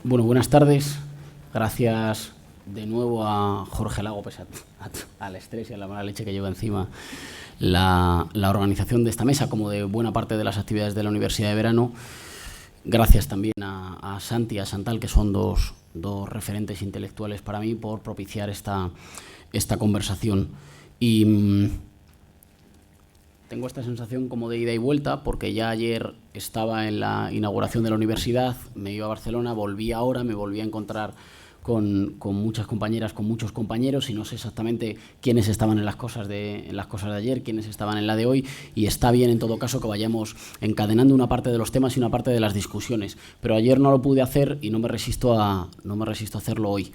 Bueno, buenas tardes. Gracias de nuevo a Jorge Lago, pese al estrés y a la mala leche que lleva encima la organización de esta mesa, como de buena parte de las actividades de la Universidad de Verano. Gracias también a Santi y a Chantal, que son dos referentes intelectuales para mí, por propiciar esta conversación. Y tengo esta sensación como de ida y vuelta, porque ya ayer estaba en la inauguración de la universidad, me iba a Barcelona, volví ahora, me volví a encontrar con muchas compañeras, con muchos compañeros, y no sé exactamente quiénes estaban en las cosas de ayer, quiénes estaban en la de hoy, y está bien en todo caso que vayamos encadenando una parte de los temas y una parte de las discusiones. Pero ayer no lo pude hacer y no me resisto a hacerlo hoy.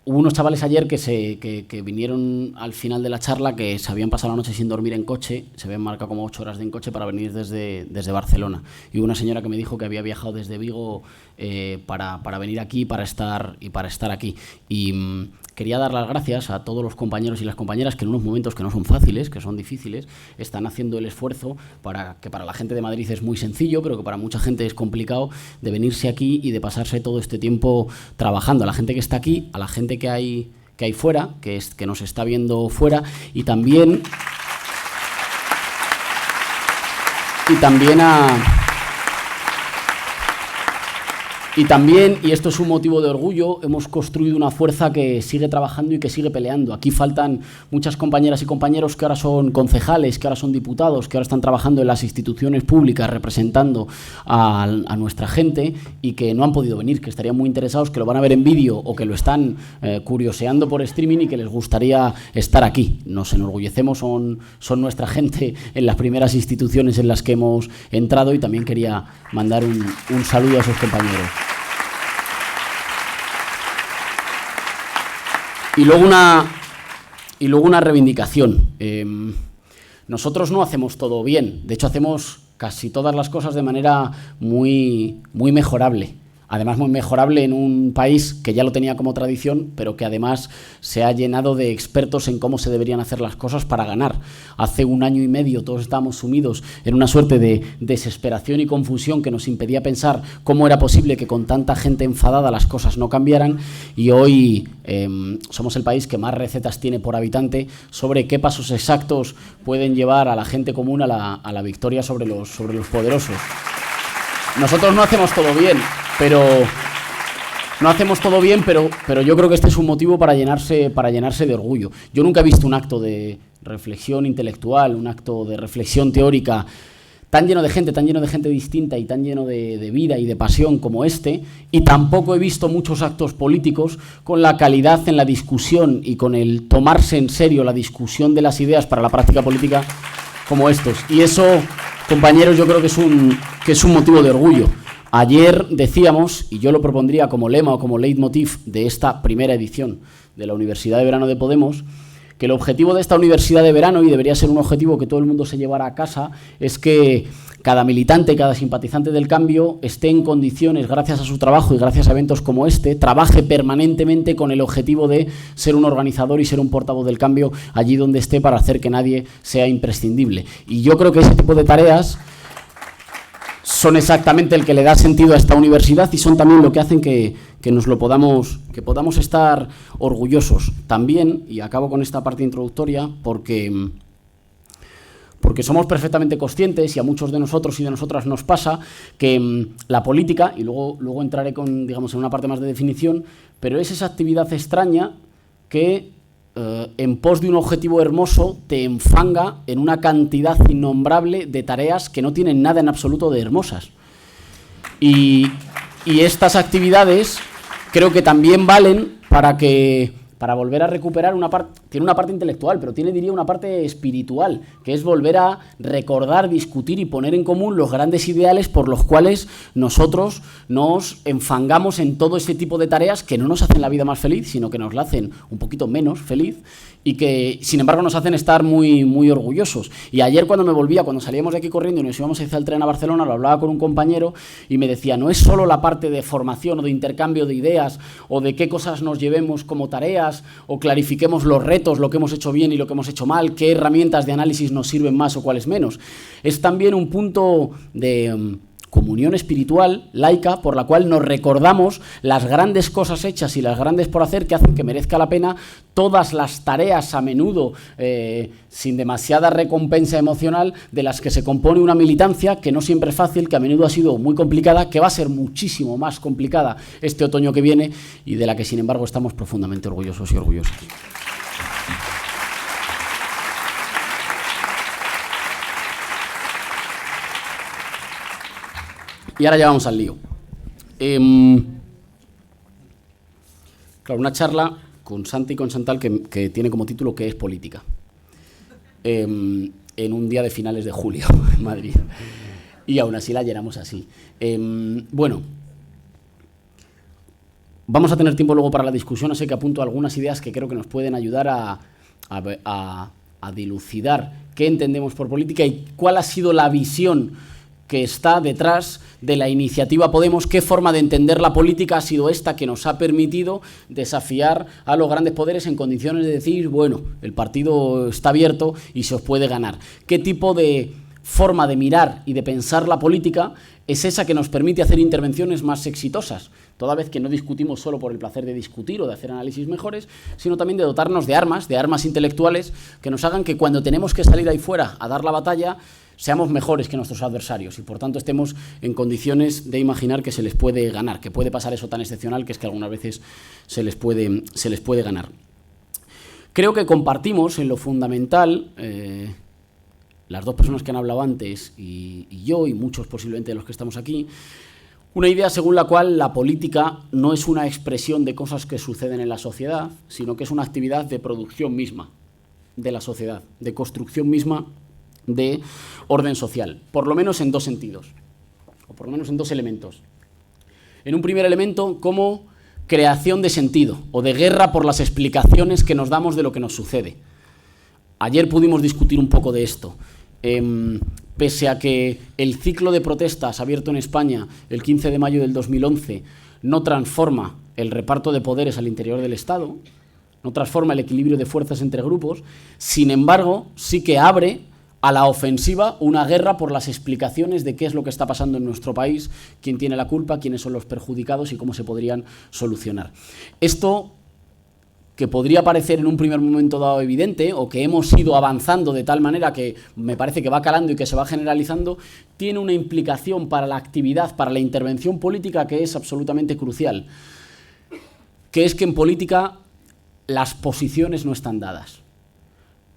Hubo unos chavales ayer que vinieron al final de la charla, que se habían pasado la noche sin dormir en coche, se habían marcado como 8 horas en coche para venir desde Barcelona. Y hubo una señora que me dijo que había viajado desde Vigo para venir aquí para estar aquí. Y quería dar las gracias a todos los compañeros y las compañeras que en unos momentos que no son fáciles, que son difíciles, están haciendo el esfuerzo que para la gente de Madrid es muy sencillo, pero que para mucha gente es complicado, de venirse aquí y de pasarse todo este tiempo trabajando. A la gente que está aquí, a la gente que hay fuera, que nos está viendo fuera, y también y esto es un motivo de orgullo, hemos construido una fuerza que sigue trabajando y que sigue peleando. Aquí faltan muchas compañeras y compañeros que ahora son concejales, que ahora son diputados, que ahora están trabajando en las instituciones públicas representando a nuestra gente y que no han podido venir, que estarían muy interesados, que lo van a ver en vídeo o que lo están curioseando por streaming y que les gustaría estar aquí. Nos enorgullecemos, son nuestra gente en las primeras instituciones en las que hemos entrado, y también quería mandar un saludo a esos compañeros. Y luego una reivindicación. Nosotros no hacemos todo bien, de hecho hacemos casi todas las cosas de manera muy, muy mejorable. Además, muy mejorable en un país que ya lo tenía como tradición, pero que además se ha llenado de expertos en cómo se deberían hacer las cosas para ganar. Hace 1 año y medio todos estábamos sumidos en una suerte de desesperación y confusión que nos impedía pensar cómo era posible que con tanta gente enfadada las cosas no cambiaran, y hoy somos el país que más recetas tiene por habitante sobre qué pasos exactos pueden llevar a la gente común a la victoria sobre los poderosos. Nosotros no hacemos todo bien, pero yo creo que este es un motivo para llenarse de orgullo. Yo nunca he visto un acto de reflexión intelectual, un acto de reflexión teórica tan lleno de gente distinta y tan lleno de vida y de pasión como este, y tampoco he visto muchos actos políticos con la calidad en la discusión y con el tomarse en serio la discusión de las ideas para la práctica política como estos. Y eso, compañeros, yo creo que es un motivo de orgullo. Ayer decíamos, y yo lo propondría como lema o como leitmotiv de esta primera edición de la Universidad de Verano de Podemos, que el objetivo de esta Universidad de Verano, y debería ser un objetivo que todo el mundo se llevara a casa, es que cada militante, cada simpatizante del cambio esté en condiciones, gracias a su trabajo y gracias a eventos como este, trabaje permanentemente con el objetivo de ser un organizador y ser un portavoz del cambio allí donde esté, para hacer que nadie sea imprescindible. Y yo creo que ese tipo de tareas son exactamente el que le da sentido a esta universidad y son también lo que hacen que podamos estar orgullosos. También, y acabo con esta parte introductoria, porque somos perfectamente conscientes, y a muchos de nosotros y de nosotras nos pasa, que la política, y luego entraré en una parte más de definición, pero es esa actividad extraña que en pos de un objetivo hermoso te enfanga en una cantidad innombrable de tareas que no tienen nada en absoluto de hermosas. Y estas actividades creo que también valen para volver a recuperar tiene una parte intelectual, pero diría una parte espiritual, que es volver a recordar, discutir y poner en común los grandes ideales por los cuales nosotros nos enfangamos en todo ese tipo de tareas que no nos hacen la vida más feliz, sino que nos la hacen un poquito menos feliz, y que, sin embargo, nos hacen estar muy, muy orgullosos. Y ayer cuando salíamos de aquí corriendo y nos íbamos hacia el tren a Barcelona, lo hablaba con un compañero y me decía, no es solo la parte de formación o de intercambio de ideas o de qué cosas nos llevemos como tareas o clarifiquemos los retos, lo que hemos hecho bien y lo que hemos hecho mal, qué herramientas de análisis nos sirven más o cuáles menos. Es también un punto de comunión espiritual, laica, por la cual nos recordamos las grandes cosas hechas y las grandes por hacer que hacen que merezca la pena todas las tareas, a menudo sin demasiada recompensa emocional, de las que se compone una militancia que no siempre es fácil, que a menudo ha sido muy complicada, que va a ser muchísimo más complicada este otoño que viene y de la que, sin embargo, estamos profundamente orgullosos y orgullosas. Y ahora ya vamos al lío. Claro, una charla con Santi y con Chantal que tiene como título ¿Qué es política? En un día de finales de julio en Madrid. Y aún así la llenamos así. Bueno, vamos a tener tiempo luego para la discusión, así que apunto algunas ideas que creo que nos pueden ayudar a dilucidar qué entendemos por política y cuál ha sido la visión que está detrás de la iniciativa Podemos, qué forma de entender la política ha sido esta que nos ha permitido desafiar a los grandes poderes en condiciones de decir, bueno, el partido está abierto y se os puede ganar. ¿Qué tipo de forma de mirar y de pensar la política es esa que nos permite hacer intervenciones más exitosas? Toda vez que no discutimos solo por el placer de discutir o de hacer análisis mejores, sino también de dotarnos de armas intelectuales que nos hagan que cuando tenemos que salir ahí fuera a dar la batalla, seamos mejores que nuestros adversarios y, por tanto, estemos en condiciones de imaginar que se les puede ganar, que puede pasar eso tan excepcional que es que algunas veces se les puede ganar. Creo que compartimos en lo fundamental, las dos personas que han hablado antes y yo y muchos posiblemente de los que estamos aquí, una idea según la cual la política no es una expresión de cosas que suceden en la sociedad, sino que es una actividad de producción misma de la sociedad, de construcción misma de orden social, por lo menos en dos sentidos, o por lo menos en dos elementos. En un primer elemento, como creación de sentido, o de guerra por las explicaciones que nos damos de lo que nos sucede. Ayer pudimos discutir un poco de esto. Pese a que el ciclo de protestas abierto en España el 15 de mayo del 2011 no transforma el reparto de poderes al interior del Estado, no transforma el equilibrio de fuerzas entre grupos, sin embargo, sí que abre a la ofensiva una guerra por las explicaciones de qué es lo que está pasando en nuestro país, quién tiene la culpa, quiénes son los perjudicados y cómo se podrían solucionar. Esto, que podría parecer en un primer momento dado evidente, o que hemos ido avanzando de tal manera que me parece que va calando y que se va generalizando, tiene una implicación para la actividad, para la intervención política que es absolutamente crucial, que es que en política las posiciones no están dadas.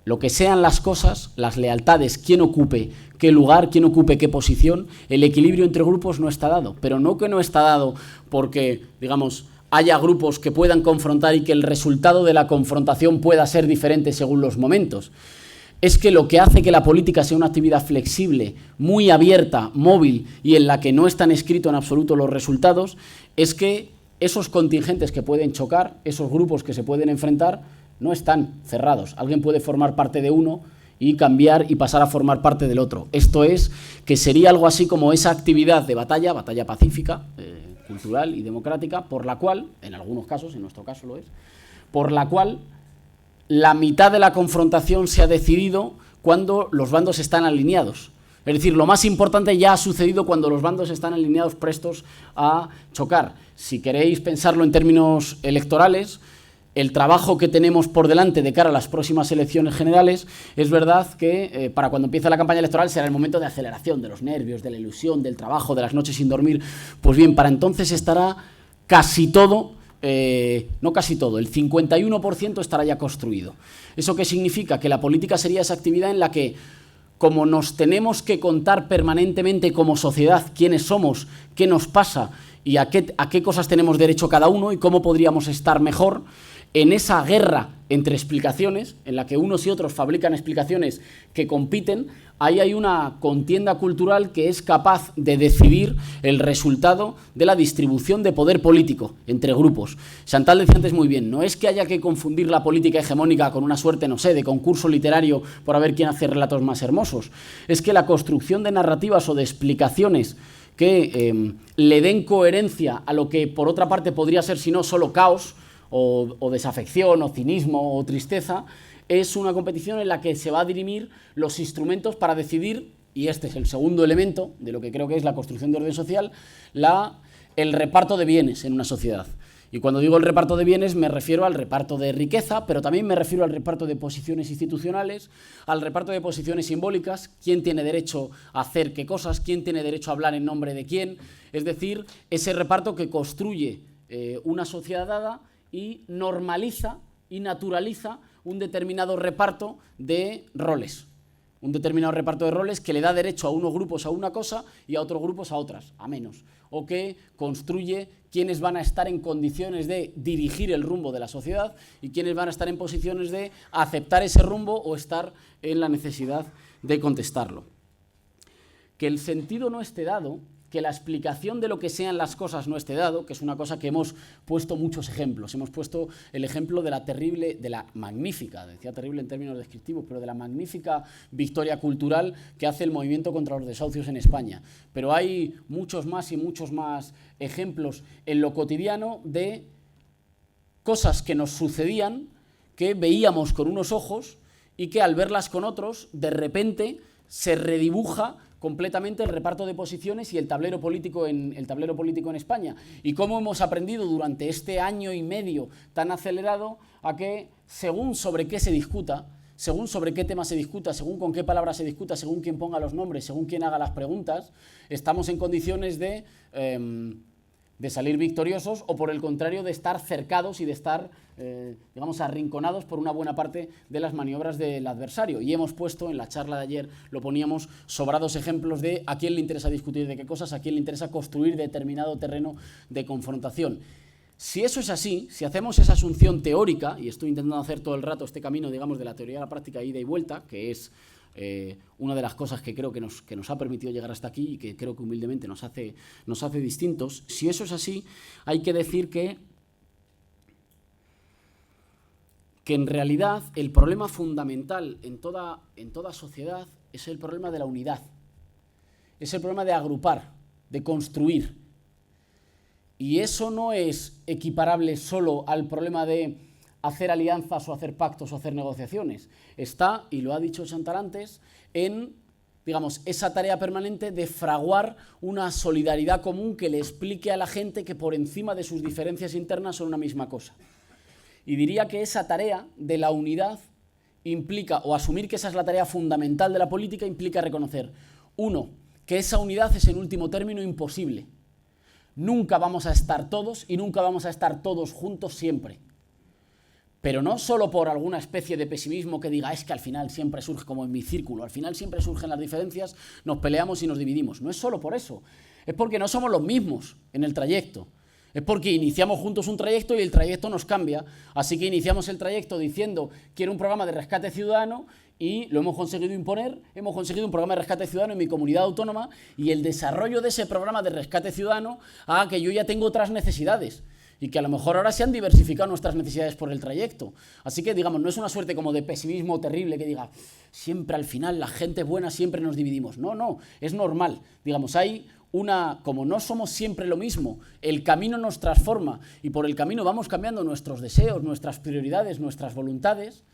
Lo que sean las cosas, las lealtades, quién ocupe qué lugar, quién ocupe qué posición, el equilibrio entre grupos no está dado. Pero no que no está dado porque, digamos, haya grupos que puedan confrontar y que el resultado de la confrontación pueda ser diferente según los momentos. Es que lo que hace que la política sea una actividad flexible, muy abierta, móvil y en la que no están escritos en absoluto los resultados, es que esos contingentes que pueden chocar, esos grupos que se pueden enfrentar, no están cerrados. Alguien puede formar parte de uno y cambiar y pasar a formar parte del otro. Esto es que sería algo así como esa actividad de batalla pacífica, cultural y democrática, por la cual, en algunos casos, en nuestro caso lo es, por la cual la mitad de la confrontación se ha decidido cuando los bandos están alineados. Es decir, lo más importante ya ha sucedido cuando los bandos están alineados prestos a chocar. Si queréis pensarlo en términos electorales, el trabajo que tenemos por delante de cara a las próximas elecciones generales, es verdad que para cuando empiece la campaña electoral será el momento de aceleración, de los nervios, de la ilusión, del trabajo, de las noches sin dormir. Pues bien, para entonces estará casi todo, no casi todo, el 51% estará ya construido. ¿Eso qué significa? Que la política sería esa actividad en la que, como nos tenemos que contar permanentemente como sociedad quiénes somos, qué nos pasa y a qué cosas tenemos derecho cada uno y cómo podríamos estar mejor, en esa guerra entre explicaciones, en la que unos y otros fabrican explicaciones que compiten, ahí hay una contienda cultural que es capaz de decidir el resultado de la distribución de poder político entre grupos. Chantal decía antes muy bien, no es que haya que confundir la política hegemónica con una suerte, no sé, de concurso literario por ver quién hace relatos más hermosos. Es que la construcción de narrativas o de explicaciones que le den coherencia a lo que por otra parte podría ser, si no, solo caos, o desafección, o cinismo, o tristeza, es una competición en la que se va a dirimir los instrumentos para decidir y este es el segundo elemento de lo que creo que es la construcción de orden social, el reparto de bienes en una sociedad. Y cuando digo el reparto de bienes me refiero al reparto de riqueza, pero también me refiero al reparto de posiciones institucionales, al reparto de posiciones simbólicas, quién tiene derecho a hacer qué cosas, quién tiene derecho a hablar en nombre de quién, es decir, ese reparto que construye una sociedad dada y normaliza y naturaliza un determinado reparto de roles. Un determinado reparto de roles que le da derecho a unos grupos a una cosa y a otros grupos a otras, a menos. O que construye quiénes van a estar en condiciones de dirigir el rumbo de la sociedad y quiénes van a estar en posiciones de aceptar ese rumbo o estar en la necesidad de contestarlo. Que el sentido no esté dado, que la explicación de lo que sean las cosas no esté dado, que es una cosa que hemos puesto muchos ejemplos. Hemos puesto el ejemplo de la magnífica, decía terrible en términos descriptivos, pero de la magnífica victoria cultural que hace el movimiento contra los desahucios en España. Pero hay muchos más y muchos más ejemplos en lo cotidiano de cosas que nos sucedían, que veíamos con unos ojos y que al verlas con otros, de repente se redibuja completamente el reparto de posiciones y el tablero político en España. Y cómo hemos aprendido durante este año y medio tan acelerado a que, según sobre qué se discuta, según sobre qué tema se discuta, según con qué palabras se discuta, según quién ponga los nombres, según quién haga las preguntas, estamos en condiciones de salir victoriosos o, por el contrario, de estar cercados y de estar, digamos, arrinconados por una buena parte de las maniobras del adversario. Y hemos puesto, en la charla de ayer, lo poníamos, sobrados ejemplos de a quién le interesa discutir de qué cosas, a quién le interesa construir determinado terreno de confrontación. Si eso es así, si hacemos esa asunción teórica, y estoy intentando hacer todo el rato este camino, digamos, de la teoría a la práctica, ida y vuelta, que es una de las cosas que creo que nos ha permitido llegar hasta aquí y que creo que humildemente nos hace distintos. Si eso es así, hay que decir que en realidad el problema fundamental en toda sociedad es el problema de la unidad, es el problema de agrupar, de construir. Y eso no es equiparable solo al problema de hacer alianzas o hacer pactos o hacer negociaciones. Está, y lo ha dicho Chantal antes, en, digamos, esa tarea permanente de fraguar una solidaridad común que le explique a la gente que por encima de sus diferencias internas son una misma cosa. Y diría que esa tarea de la unidad implica, o asumir que esa es la tarea fundamental de la política, implica reconocer, uno, que esa unidad es en último término imposible. Nunca vamos a estar todos y nunca vamos a estar todos juntos siempre. Pero no solo por alguna especie de pesimismo que diga es que al final siempre surge, como en mi círculo, al final siempre surgen las diferencias, nos peleamos y nos dividimos. No es solo por eso, es porque no somos los mismos en el trayecto. Es porque iniciamos juntos un trayecto y el trayecto nos cambia. Así que iniciamos el trayecto diciendo quiero un programa de rescate ciudadano y lo hemos conseguido imponer, hemos conseguido un programa de rescate ciudadano en mi comunidad autónoma y el desarrollo de ese programa de rescate ciudadano haga que yo ya tengo otras necesidades. Y que a lo mejor ahora se han diversificado nuestras necesidades por el trayecto. Así que, digamos, no es una suerte como de pesimismo terrible que diga siempre al final la gente buena siempre nos dividimos. No, no, es normal. Digamos, hay como no somos siempre lo mismo, el camino nos transforma y por el camino vamos cambiando nuestros deseos, nuestras prioridades, nuestras voluntades.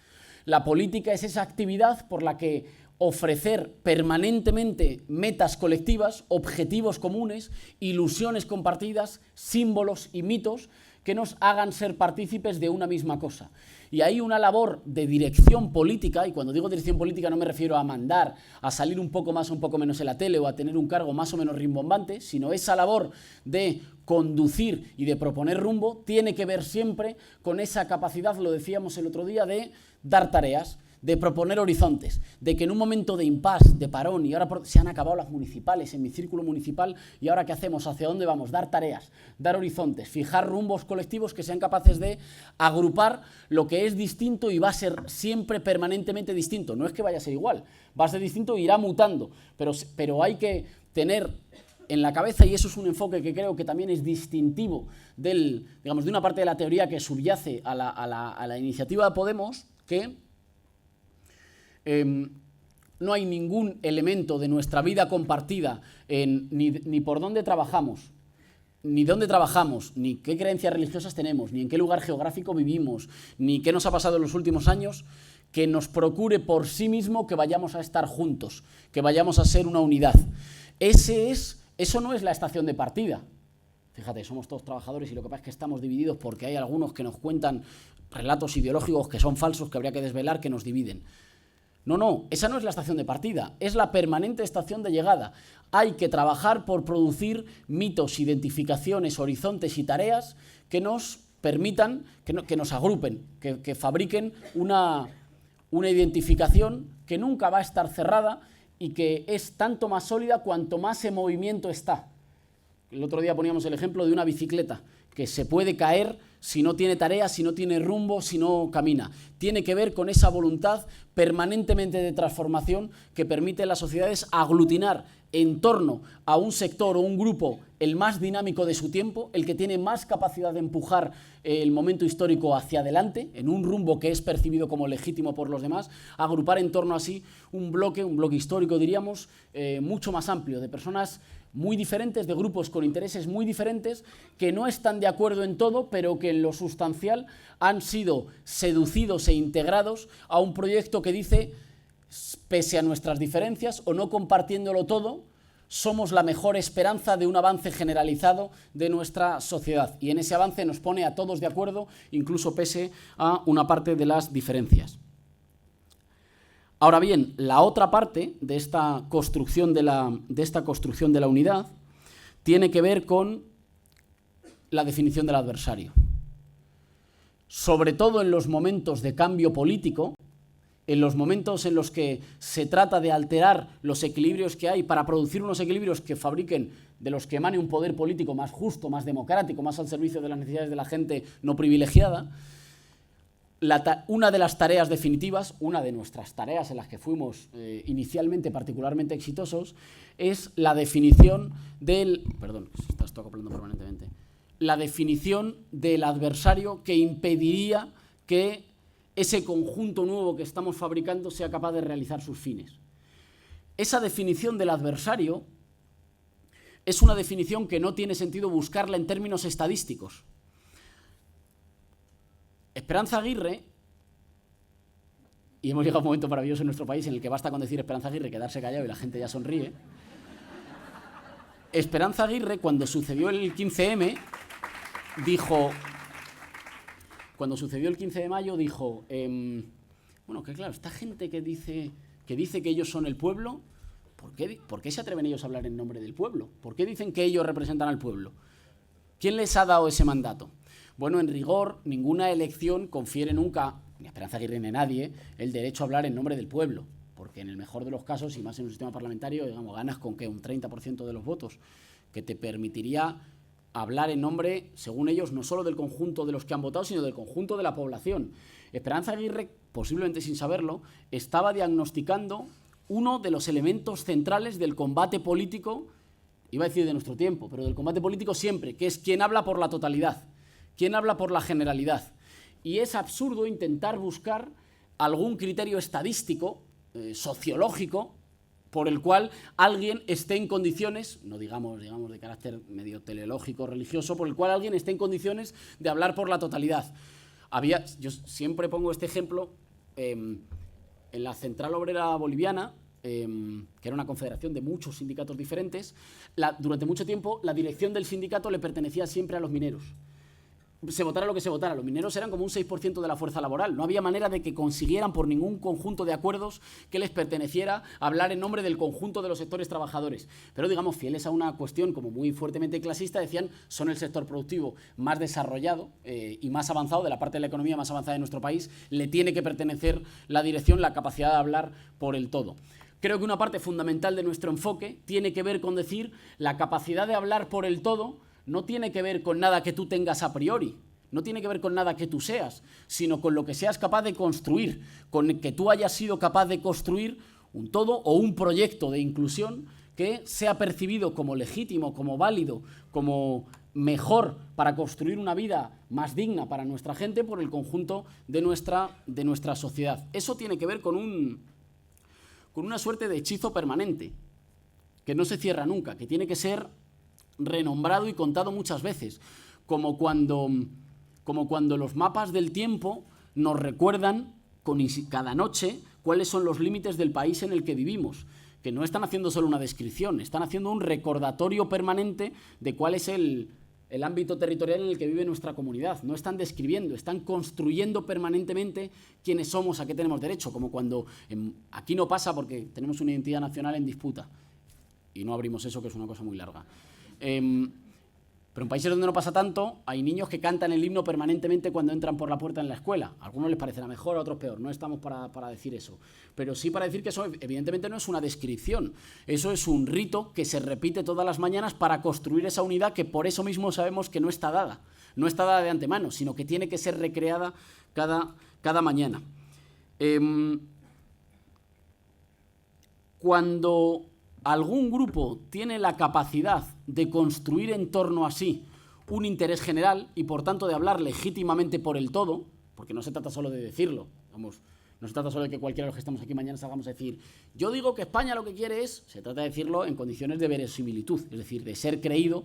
La política es esa actividad por la que ofrecer permanentemente metas colectivas, objetivos comunes, ilusiones compartidas, símbolos y mitos que nos hagan ser partícipes de una misma cosa. Y hay una labor de dirección política, y cuando digo dirección política no me refiero a mandar, a salir un poco más o un poco menos en la tele o a tener un cargo más o menos rimbombante, sino esa labor de conducir y de proponer rumbo tiene que ver siempre con esa capacidad, lo decíamos el otro día, de dar tareas, de proponer horizontes, de que en un momento de impasse, de parón, y ahora se han acabado las municipales, en mi círculo municipal, y ahora ¿qué hacemos? ¿Hacia dónde vamos? Dar tareas, dar horizontes, fijar rumbos colectivos que sean capaces de agrupar lo que es distinto y va a ser siempre permanentemente distinto. No es que vaya a ser igual, va a ser distinto e irá mutando, pero hay que tener en la cabeza, y eso es un enfoque que creo que también es distintivo de una parte de la teoría que subyace a la iniciativa de Podemos, que no hay ningún elemento de nuestra vida compartida ni por dónde trabajamos, ni qué creencias religiosas tenemos, ni en qué lugar geográfico vivimos, ni qué nos ha pasado en los últimos años, que nos procure por sí mismo que vayamos a estar juntos, que vayamos a ser una unidad. Eso no es la estación de partida. Fíjate, somos todos trabajadores y lo que pasa es que estamos divididos porque hay algunos que nos cuentan relatos ideológicos que son falsos, que habría que desvelar, que nos dividen. No, esa no es la estación de partida, es la permanente estación de llegada. Hay que trabajar por producir mitos, identificaciones, horizontes y tareas que nos permitan, que nos agrupen, que fabriquen una identificación que nunca va a estar cerrada y que es tanto más sólida cuanto más en movimiento está. El otro día poníamos el ejemplo de una bicicleta que se puede caer si no tiene tarea, si no tiene rumbo, si no camina. Tiene que ver con esa voluntad permanentemente de transformación que permite a las sociedades aglutinar en torno a un sector o un grupo el más dinámico de su tiempo, el que tiene más capacidad de empujar el momento histórico hacia adelante, en un rumbo que es percibido como legítimo por los demás, agrupar en torno así un bloque histórico, diríamos, mucho más amplio, de personas muy diferentes, de grupos con intereses muy diferentes, que no están de acuerdo en todo, pero que en lo sustancial han sido seducidos e integrados a un proyecto que dice, pese a nuestras diferencias o no compartiéndolo todo, somos la mejor esperanza de un avance generalizado de nuestra sociedad. Y en ese avance nos pone a todos de acuerdo, incluso pese a una parte de las diferencias. Ahora bien, la otra parte de esta construcción de la unidad tiene que ver con la definición del adversario. Sobre todo en los momentos de cambio político, en los momentos en los que se trata de alterar los equilibrios que hay para producir unos equilibrios que fabriquen, de los que emane un poder político más justo, más democrático, más al servicio de las necesidades de la gente no privilegiada, una de las tareas definitivas, una de nuestras tareas en las que fuimos inicialmente particularmente exitosos, es la definición del... Perdón, se está acoplando permanentemente. La definición del adversario que impediría que ese conjunto nuevo que estamos fabricando sea capaz de realizar sus fines. Esa definición del adversario es una definición que no tiene sentido buscarla en términos estadísticos. Esperanza Aguirre, y hemos llegado a un momento maravilloso en nuestro país en el que basta con decir Esperanza Aguirre, quedarse callado y la gente ya sonríe. Esperanza Aguirre, cuando sucedió el 15M, dijo... Cuando sucedió el 15 de mayo, dijo, bueno, que claro, esta gente que dice que ellos son el pueblo, ¿por qué se atreven ellos a hablar en nombre del pueblo? ¿Por qué dicen que ellos representan al pueblo? ¿Quién les ha dado ese mandato? Bueno, en rigor, ninguna elección confiere nunca, ni a Esperanza Aguirre ni a nadie, el derecho a hablar en nombre del pueblo, porque en el mejor de los casos, y más en un sistema parlamentario, digamos, ganas con ¿qué? Un 30% de los votos, que te permitiría hablar en nombre, según ellos, no solo del conjunto de los que han votado, sino del conjunto de la población. Esperanza Aguirre, posiblemente sin saberlo, estaba diagnosticando uno de los elementos centrales del combate político, iba a decir de nuestro tiempo, pero del combate político siempre, que es quien habla por la totalidad, quien habla por la generalidad. Y es absurdo intentar buscar algún criterio estadístico, sociológico, por el cual alguien esté en condiciones, no digamos de carácter medio teleológico, religioso, por el cual alguien esté en condiciones de hablar por la totalidad. Yo siempre pongo este ejemplo, en la Central Obrera Boliviana, que era una confederación de muchos sindicatos diferentes, durante mucho tiempo la dirección del sindicato le pertenecía siempre a los mineros. Se votara lo que se votara, los mineros eran como un 6% de la fuerza laboral. No había manera de que consiguieran por ningún conjunto de acuerdos que les perteneciera hablar en nombre del conjunto de los sectores trabajadores. Pero, digamos, fieles a una cuestión como muy fuertemente clasista, decían, son el sector productivo más desarrollado y más avanzado, de la parte de la economía más avanzada de nuestro país, le tiene que pertenecer la dirección, la capacidad de hablar por el todo. Creo que una parte fundamental de nuestro enfoque tiene que ver con decir la capacidad de hablar por el todo. No tiene que ver con nada que tú tengas a priori, no tiene que ver con nada que tú seas, sino con lo que seas capaz de construir, con que tú hayas sido capaz de construir un todo o un proyecto de inclusión que sea percibido como legítimo, como válido, como mejor para construir una vida más digna para nuestra gente por el conjunto de nuestra sociedad. Eso tiene que ver con una suerte de hechizo permanente, que no se cierra nunca, que tiene que ser renombrado y contado muchas veces, como cuando los mapas del tiempo nos recuerdan cada noche cuáles son los límites del país en el que vivimos, que no están haciendo solo una descripción, están haciendo un recordatorio permanente de cuál es el ámbito territorial en el que vive nuestra comunidad. No están describiendo, están construyendo permanentemente quiénes somos, a qué tenemos derecho, como cuando aquí no pasa porque tenemos una identidad nacional en disputa y no abrimos eso, que es una cosa muy larga. Pero en países donde no pasa tanto, hay niños que cantan el himno permanentemente cuando entran por la puerta en la escuela. A algunos les parecerá mejor, a otros peor. No estamos para decir eso. Pero sí para decir que eso evidentemente no es una descripción. Eso es un rito que se repite todas las mañanas para construir esa unidad que por eso mismo sabemos que no está dada. No está dada de antemano, sino que tiene que ser recreada cada mañana. Cuando algún grupo tiene la capacidad de construir en torno a sí un interés general y, por tanto, de hablar legítimamente por el todo, porque no se trata solo de decirlo, vamos, no se trata solo de que cualquiera de los que estamos aquí mañana salgamos a decir yo digo que España lo que quiere es, se trata de decirlo en condiciones de verosimilitud, es decir, de ser creído,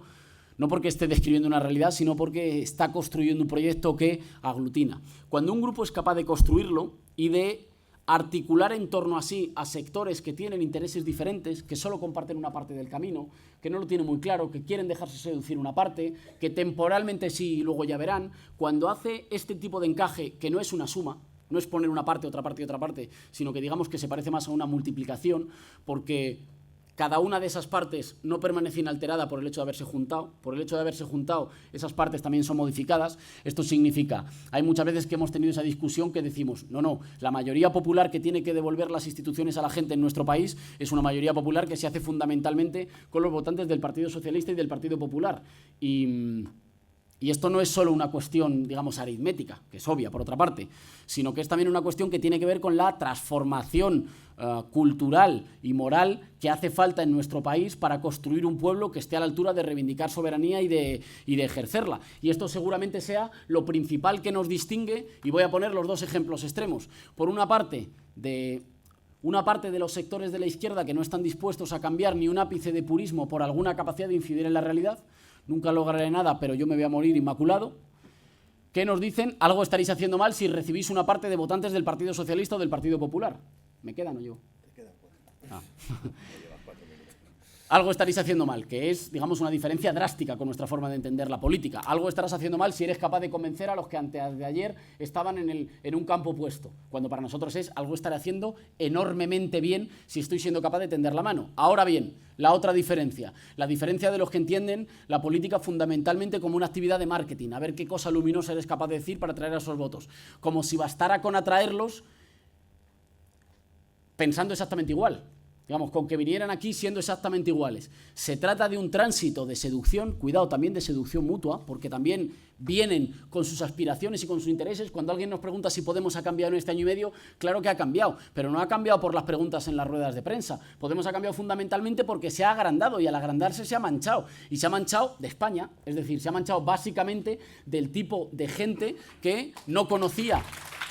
no porque esté describiendo una realidad, sino porque está construyendo un proyecto que aglutina. Cuando un grupo es capaz de construirlo y de articular en torno a sí a sectores que tienen intereses diferentes, que solo comparten una parte del camino, que no lo tienen muy claro, que quieren dejarse seducir una parte, que temporalmente sí y luego ya verán, cuando hace este tipo de encaje, que no es una suma, no es poner una parte, otra parte y otra parte, sino que digamos que se parece más a una multiplicación, porque cada una de esas partes no permanece inalterada por el hecho de haberse juntado. Por el hecho de haberse juntado, esas partes también son modificadas. Esto significa, hay muchas veces que hemos tenido esa discusión que decimos, no, la mayoría popular que tiene que devolver las instituciones a la gente en nuestro país es una mayoría popular que se hace fundamentalmente con los votantes del Partido Socialista y del Partido Popular. Y esto no es solo una cuestión, digamos, aritmética, que es obvia, por otra parte, sino que es también una cuestión que tiene que ver con la transformación cultural y moral que hace falta en nuestro país para construir un pueblo que esté a la altura de reivindicar soberanía y de ejercerla. Y esto seguramente sea lo principal que nos distingue, y voy a poner los dos ejemplos extremos. Por una parte de los sectores de la izquierda que no están dispuestos a cambiar ni un ápice de purismo por alguna capacidad de incidir en la realidad. Nunca lograré nada, pero yo me voy a morir inmaculado. ¿Qué nos dicen? Algo estaréis haciendo mal si recibís una parte de votantes del Partido Socialista o del Partido Popular. ¿Me quedan o yo? Te quedan 4. Algo estaréis haciendo mal, que es, digamos, una diferencia drástica con nuestra forma de entender la política. Algo estarás haciendo mal si eres capaz de convencer a los que antes de ayer estaban en un campo opuesto, cuando para nosotros es algo estaré haciendo enormemente bien si estoy siendo capaz de tender la mano. Ahora bien, la otra diferencia, la diferencia de los que entienden la política fundamentalmente como una actividad de marketing, a ver qué cosa luminosa eres capaz de decir para atraer a esos votos, como si bastara con atraerlos pensando exactamente igual. Digamos, con que vinieran aquí siendo exactamente iguales. Se trata de un tránsito de seducción, cuidado, también de seducción mutua, porque también vienen con sus aspiraciones y con sus intereses. Cuando alguien nos pregunta si Podemos ha cambiado en este año y medio, claro que ha cambiado, pero no ha cambiado por las preguntas en las ruedas de prensa. Podemos ha cambiado fundamentalmente porque se ha agrandado, y al agrandarse se ha manchado. Y se ha manchado de España, es decir, se ha manchado básicamente del tipo de gente que no conocía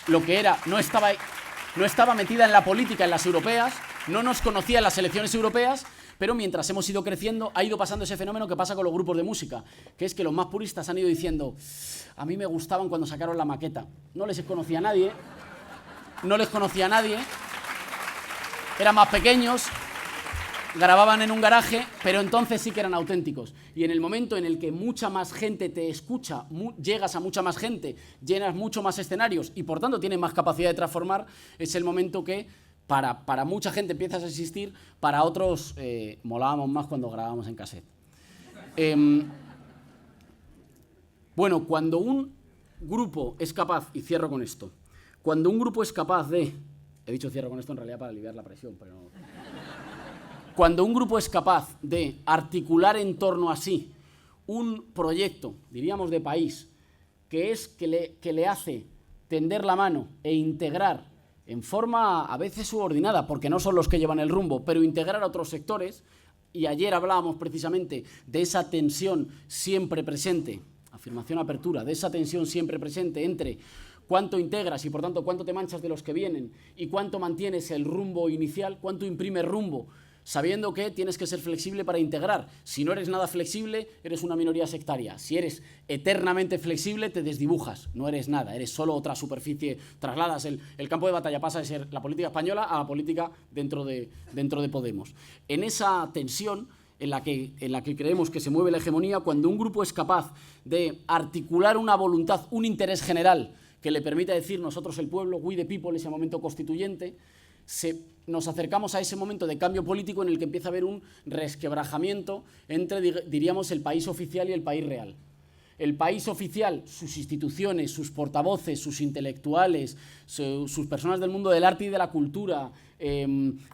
lo que era, no estaba metida en la política, en las europeas, no nos conocía en las elecciones europeas, pero mientras hemos ido creciendo ha ido pasando ese fenómeno que pasa con los grupos de música, que es que los más puristas han ido diciendo a mí me gustaban cuando sacaron la maqueta. No les conocía a nadie, eran más pequeños, grababan en un garaje, pero entonces sí que eran auténticos. Y en el momento en el que mucha más gente te escucha, llegas a mucha más gente, llenas mucho más escenarios y por tanto tienes más capacidad de transformar, es el momento que para mucha gente empiezas a existir, para otros molábamos más cuando grabábamos en cassette. Bueno, cuando un grupo es capaz, y cierro con esto, cuando un grupo es capaz de, he dicho cierro con esto en realidad para aliviar la presión, pero no. Cuando un grupo es capaz de articular en torno a sí un proyecto, diríamos de país, que le hace tender la mano e integrar en forma a veces subordinada, porque no son los que llevan el rumbo, pero integrar a otros sectores, y ayer hablábamos precisamente de esa tensión siempre presente, afirmación apertura, de esa tensión siempre presente entre cuánto integras y por tanto cuánto te manchas de los que vienen y cuánto mantienes el rumbo inicial, cuánto imprimes rumbo sabiendo que tienes que ser flexible para integrar. Si no eres nada flexible, eres una minoría sectaria. Si eres eternamente flexible, te desdibujas. No eres nada, eres solo otra superficie. Trasladas el campo de batalla, pasa de ser la política española a la política dentro de Podemos. En esa tensión en la que creemos que se mueve la hegemonía, cuando un grupo es capaz de articular una voluntad, un interés general que le permita decir nosotros el pueblo, we the people, ese momento constituyente, nos acercamos a ese momento de cambio político en el que empieza a haber un resquebrajamiento entre, diríamos, el país oficial y el país real. El país oficial, sus instituciones, sus portavoces, sus intelectuales, sus personas del mundo del arte y de la cultura,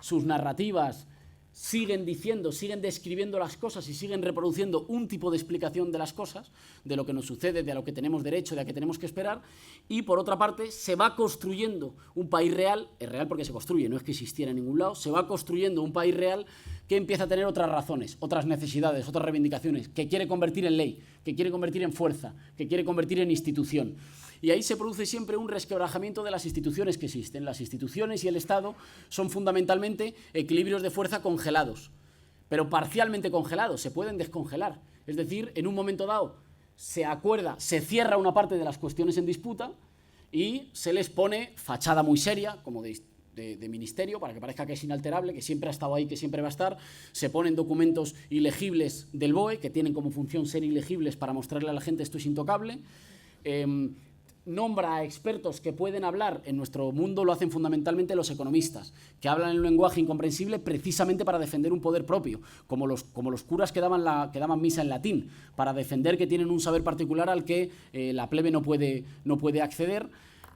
sus narrativas, siguen diciendo, siguen describiendo las cosas y siguen reproduciendo un tipo de explicación de las cosas, de lo que nos sucede, de a lo que tenemos derecho, de a que tenemos que esperar, y por otra parte se va construyendo un país real, es real porque se construye, no es que existiera en ningún lado, se va construyendo un país real que empieza a tener otras razones, otras necesidades, otras reivindicaciones, que quiere convertir en ley, que quiere convertir en fuerza, que quiere convertir en institución. Y ahí se produce siempre un resquebrajamiento de las instituciones que existen. Las instituciones y el Estado son fundamentalmente equilibrios de fuerza congelados, pero parcialmente congelados, se pueden descongelar. Es decir, en un momento dado se acuerda, se cierra una parte de las cuestiones en disputa y se les pone fachada muy seria, como de ministerio, para que parezca que es inalterable, que siempre ha estado ahí, que siempre va a estar. Se ponen documentos ilegibles del BOE, que tienen como función ser ilegibles para mostrarle a la gente esto es intocable. Nombra a expertos que pueden hablar, en nuestro mundo lo hacen fundamentalmente los economistas, que hablan en un lenguaje incomprensible precisamente para defender un poder propio, como los curas que daban misa en latín, para defender que tienen un saber particular al que la plebe no puede acceder,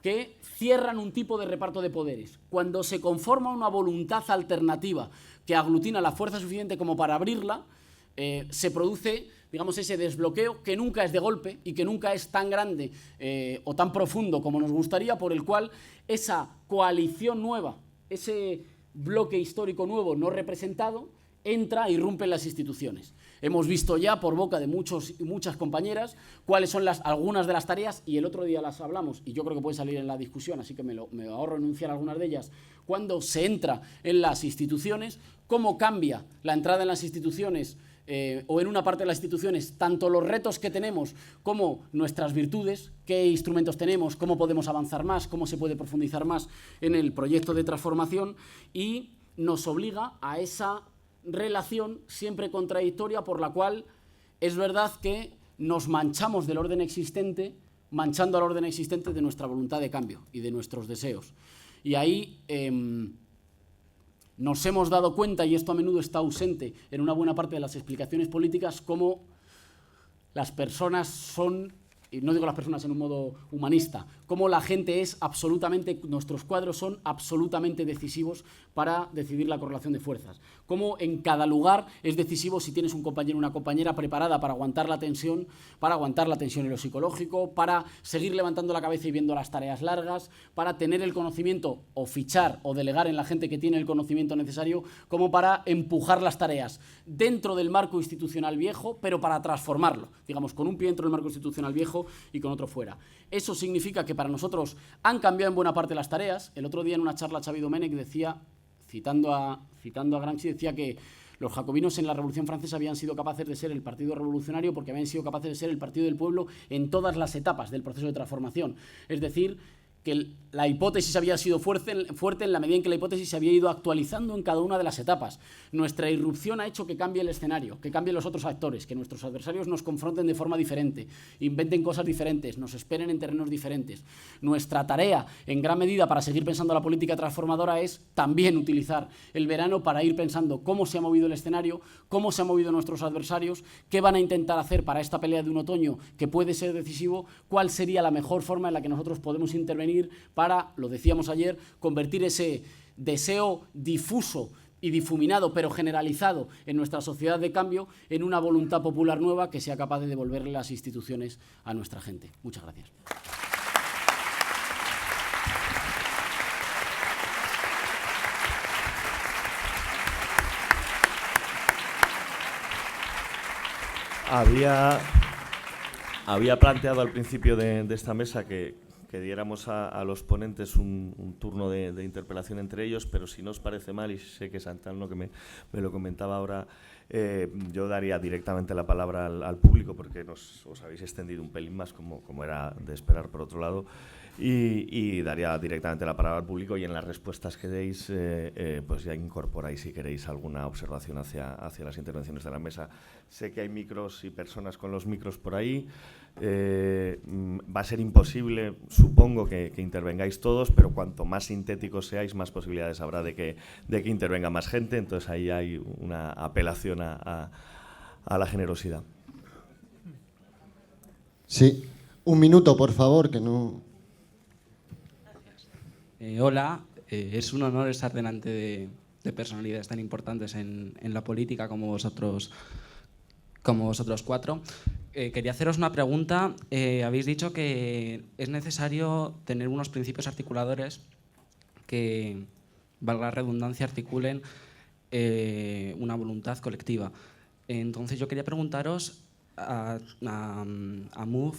que cierran un tipo de reparto de poderes. Cuando se conforma una voluntad alternativa que aglutina la fuerza suficiente como para abrirla, se produce, digamos, ese desbloqueo que nunca es de golpe y que nunca es tan grande o tan profundo como nos gustaría, por el cual esa coalición nueva, ese bloque histórico nuevo no representado, entra e irrumpe en las instituciones. Hemos visto ya por boca de muchos y muchas compañeras cuáles son algunas de las tareas, y el otro día las hablamos, y yo creo que puede salir en la discusión, así que me ahorro enunciar algunas de ellas. Cuando se entra en las instituciones, cómo cambia la entrada en las instituciones o en una parte de las instituciones, tanto los retos que tenemos como nuestras virtudes, qué instrumentos tenemos, cómo podemos avanzar más, cómo se puede profundizar más en el proyecto de transformación, y nos obliga a esa relación siempre contradictoria por la cual es verdad que nos manchamos del orden existente, manchando al orden existente de nuestra voluntad de cambio y de nuestros deseos. Y ahí nos hemos dado cuenta, y esto a menudo está ausente en una buena parte de las explicaciones políticas, cómo las personas son, y no digo las personas en un modo humanista, cómo la gente es absolutamente, nuestros cuadros son absolutamente decisivos para decidir la correlación de fuerzas. Cómo en cada lugar es decisivo si tienes un compañero o una compañera preparada para aguantar la tensión en lo psicológico, para seguir levantando la cabeza y viendo las tareas largas, para tener el conocimiento o fichar o delegar en la gente que tiene el conocimiento necesario, como para empujar las tareas dentro del marco institucional viejo, pero para transformarlo, digamos, con un pie dentro del marco institucional viejo y con otro fuera. Eso significa que para nosotros han cambiado en buena parte las tareas. El otro día en una charla Xavi Domènech decía, citando a Gramsci, decía que los jacobinos en la Revolución Francesa habían sido capaces de ser el partido revolucionario porque habían sido capaces de ser el partido del pueblo en todas las etapas del proceso de transformación. Es decir, que la hipótesis había sido fuerte en la medida en que la hipótesis se había ido actualizando en cada una de las etapas. Nuestra irrupción ha hecho que cambie el escenario, que cambien los otros actores, que nuestros adversarios nos confronten de forma diferente, inventen cosas diferentes, nos esperen en terrenos diferentes. Nuestra tarea, en gran medida, para seguir pensando la política transformadora es también utilizar el verano para ir pensando cómo se ha movido el escenario, cómo se han movido nuestros adversarios, qué van a intentar hacer para esta pelea de un otoño que puede ser decisivo, cuál sería la mejor forma en la que nosotros podemos intervenir para, lo decíamos ayer, convertir ese deseo difuso y difuminado, pero generalizado en nuestra sociedad de cambio, en una voluntad popular nueva que sea capaz de devolverle las instituciones a nuestra gente. Muchas gracias. Había planteado al principio de esta mesa que que diéramos a los ponentes un turno de interpelación entre ellos, pero si no os parece mal, y sé que Santano que me lo comentaba ahora, yo daría directamente la palabra al público, porque os habéis extendido un pelín más, como era de esperar por otro lado, y daría directamente la palabra al público, y en las respuestas que deis pues ya incorporáis, si queréis, alguna observación hacia las intervenciones de la mesa. Sé que hay micros y personas con los micros por ahí. Va a ser imposible, supongo, que intervengáis todos, pero cuanto más sintéticos seáis, más posibilidades habrá de que intervenga más gente. Entonces ahí hay una apelación a la generosidad. Sí, un minuto, por favor, que no... Hola, es un honor estar delante de personalidades tan importantes en la política como vosotros cuatro. Quería haceros una pregunta. Habéis dicho que es necesario tener unos principios articuladores que, valga la redundancia, articulen una voluntad colectiva. Entonces yo quería preguntaros a MOVE,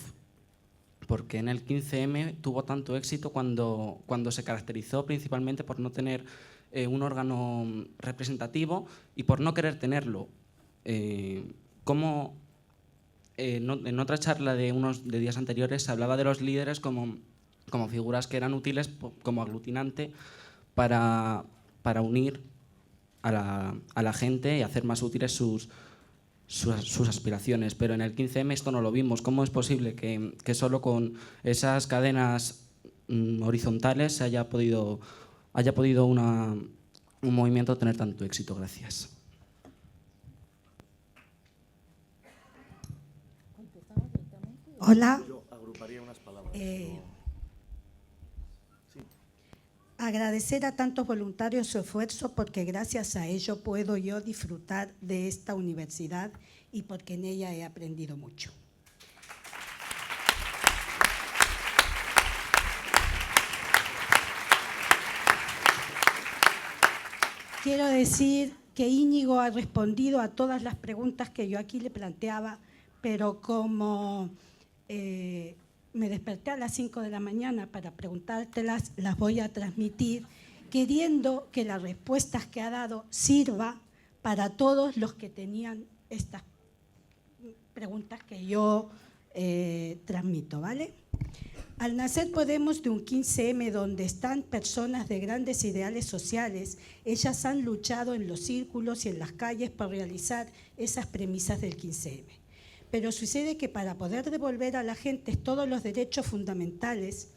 ¿por qué en el 15M tuvo tanto éxito cuando se caracterizó principalmente por no tener un órgano representativo y por no querer tenerlo? ¿Cómo en otra charla de días anteriores se hablaba de los líderes como figuras que eran útiles como aglutinante para unir a la gente y hacer más útiles sus aspiraciones, pero en el 15M esto no lo vimos. ¿Cómo es posible que solo con esas cadenas horizontales haya podido un movimiento tener tanto éxito? Gracias. Hola. Yo agruparía unas palabras. Agradecer a tantos voluntarios su esfuerzo, porque gracias a ello puedo yo disfrutar de esta universidad y porque en ella he aprendido mucho. Quiero decir que Íñigo ha respondido a todas las preguntas que yo aquí le planteaba, pero como me desperté a las 5 de la mañana para preguntártelas, las voy a transmitir, queriendo que las respuestas que ha dado sirva para todos los que tenían estas preguntas que yo transmito, ¿vale? Al nacer Podemos de un 15M donde están personas de grandes ideales sociales, ellas han luchado en los círculos y en las calles por realizar esas premisas del 15M. Pero sucede que para poder devolver a la gente todos los derechos fundamentales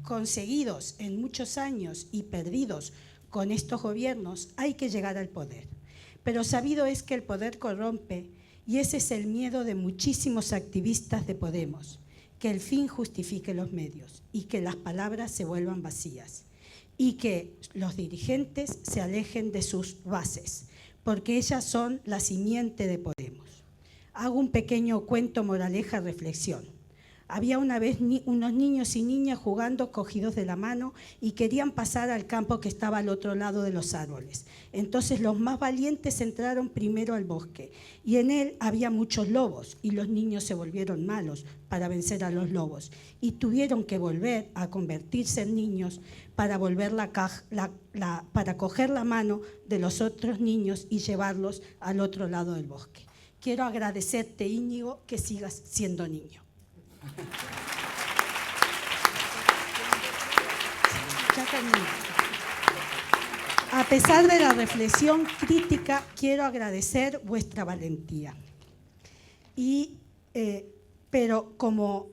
conseguidos en muchos años y perdidos con estos gobiernos, hay que llegar al poder. Pero sabido es que el poder corrompe, y ese es el miedo de muchísimos activistas de Podemos, que el fin justifique los medios y que las palabras se vuelvan vacías y que los dirigentes se alejen de sus bases, porque ellas son la simiente de Podemos. Hago un pequeño cuento, moraleja, reflexión. Había una vez unos niños y niñas jugando cogidos de la mano y querían pasar al campo que estaba al otro lado de los árboles. Entonces los más valientes entraron primero al bosque y en él había muchos lobos y los niños se volvieron malos para vencer a los lobos y tuvieron que volver a convertirse en niños para para coger la mano de los otros niños y llevarlos al otro lado del bosque. Quiero agradecerte, Íñigo, que sigas siendo niño. Ya terminé. A pesar de la reflexión crítica, quiero agradecer vuestra valentía. Pero como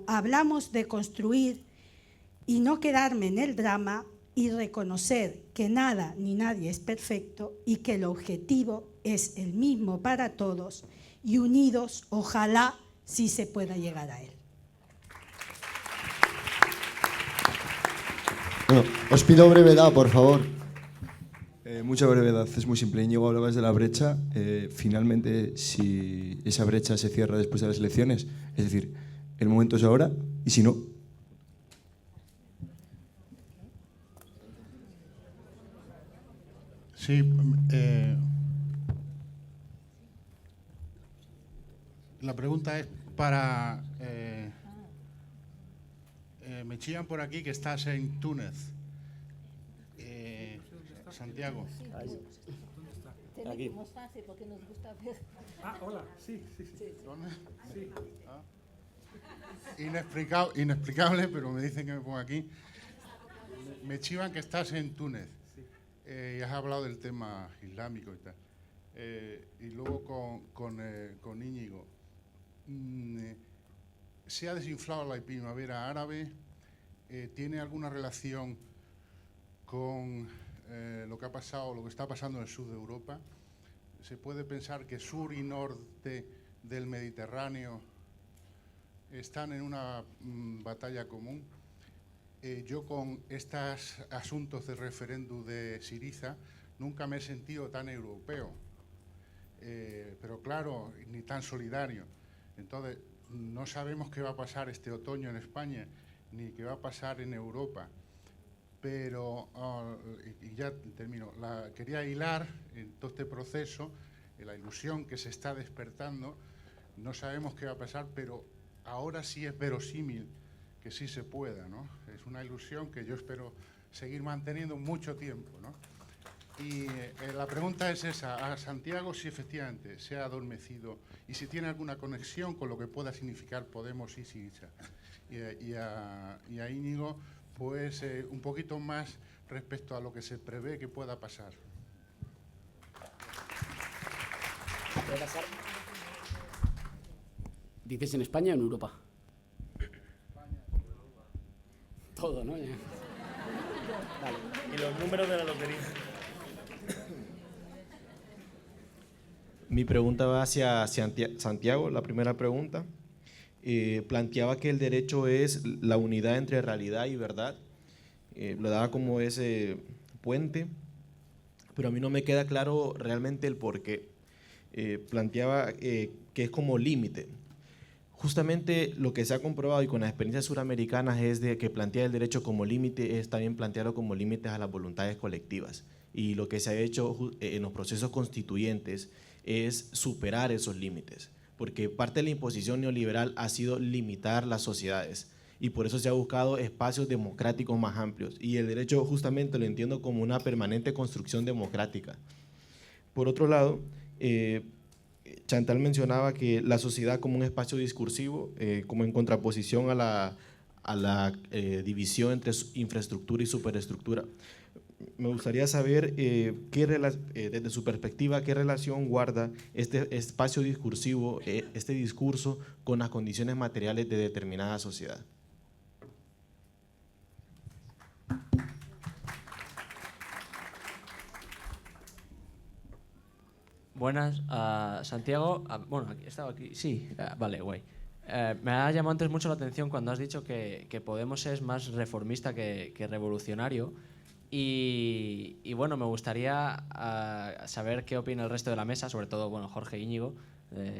hablamos de construir y no quedarme en el drama y reconocer que nada ni nadie es perfecto y que el objetivo es el mismo para todos, y unidos, ojalá sí se pueda llegar a él. Bueno, os pido brevedad, por favor. Mucha brevedad, es muy simple. Íñigo, hablabas de la brecha. Finalmente, si esa brecha se cierra después de las elecciones, es decir, el momento es ahora, y si no... Sí, la pregunta es, para... me chillan por aquí que estás en Túnez. Santiago. Aquí. Más fácil porque nos gusta ver. Ah, hola, sí. ¿Dónde? Sí. Ah. Inexplicable, pero me dicen que me ponga aquí. Me chivan que estás en Túnez y has hablado del tema islámico y tal. Y luego con Íñigo. ¿Se ha desinflado la primavera árabe? ¿Tiene alguna relación con lo que ha pasado, lo que está pasando en el sur de Europa? ¿Se puede pensar que sur y norte del Mediterráneo están en una batalla común? Yo con estos asuntos de referéndum de Syriza nunca me he sentido tan europeo, pero claro, ni tan solidario. Entonces, no sabemos qué va a pasar este otoño en España, ni qué va a pasar en Europa. Pero, y ya termino, quería hilar en todo este proceso, en la ilusión que se está despertando. No sabemos qué va a pasar, pero ahora sí es verosímil que sí se pueda, ¿no? Es una ilusión que yo espero seguir manteniendo mucho tiempo, ¿no? Y la pregunta es esa, a Santiago si efectivamente se ha adormecido y si tiene alguna conexión con lo que pueda significar Podemos y Syriza. Y a Íñigo, pues un poquito más respecto a lo que se prevé que pueda pasar. ¿Puede pasar? ¿Dices en España o en Europa? Todo, ¿no? Vale. Y los números de la lotería. Mi pregunta va hacia Santiago, la primera pregunta. Planteaba que el derecho es la unidad entre realidad y verdad. Lo daba como ese puente, pero a mí no me queda claro realmente el por qué. Planteaba que es como límite. Justamente lo que se ha comprobado y con las experiencias suramericanas es de que plantear el derecho como límite es también plantearlo como límites a las voluntades colectivas. Y lo que se ha hecho en los procesos constituyentes es superar esos límites, porque parte de la imposición neoliberal ha sido limitar las sociedades y por eso se ha buscado espacios democráticos más amplios y el derecho justamente lo entiendo como una permanente construcción democrática. Por otro lado, Chantal mencionaba que la sociedad como un espacio discursivo, como en contraposición a la división entre infraestructura y superestructura. Me gustaría saber, desde su perspectiva, qué relación guarda este espacio discursivo, este discurso, con las condiciones materiales de determinada sociedad. Buenas, Santiago. Bueno, he estado aquí. Sí, vale, guay. Me ha llamado antes mucho la atención cuando has dicho que Podemos es más reformista que revolucionario. Y bueno, me gustaría saber qué opina el resto de la mesa, sobre todo bueno, Jorge e Íñigo,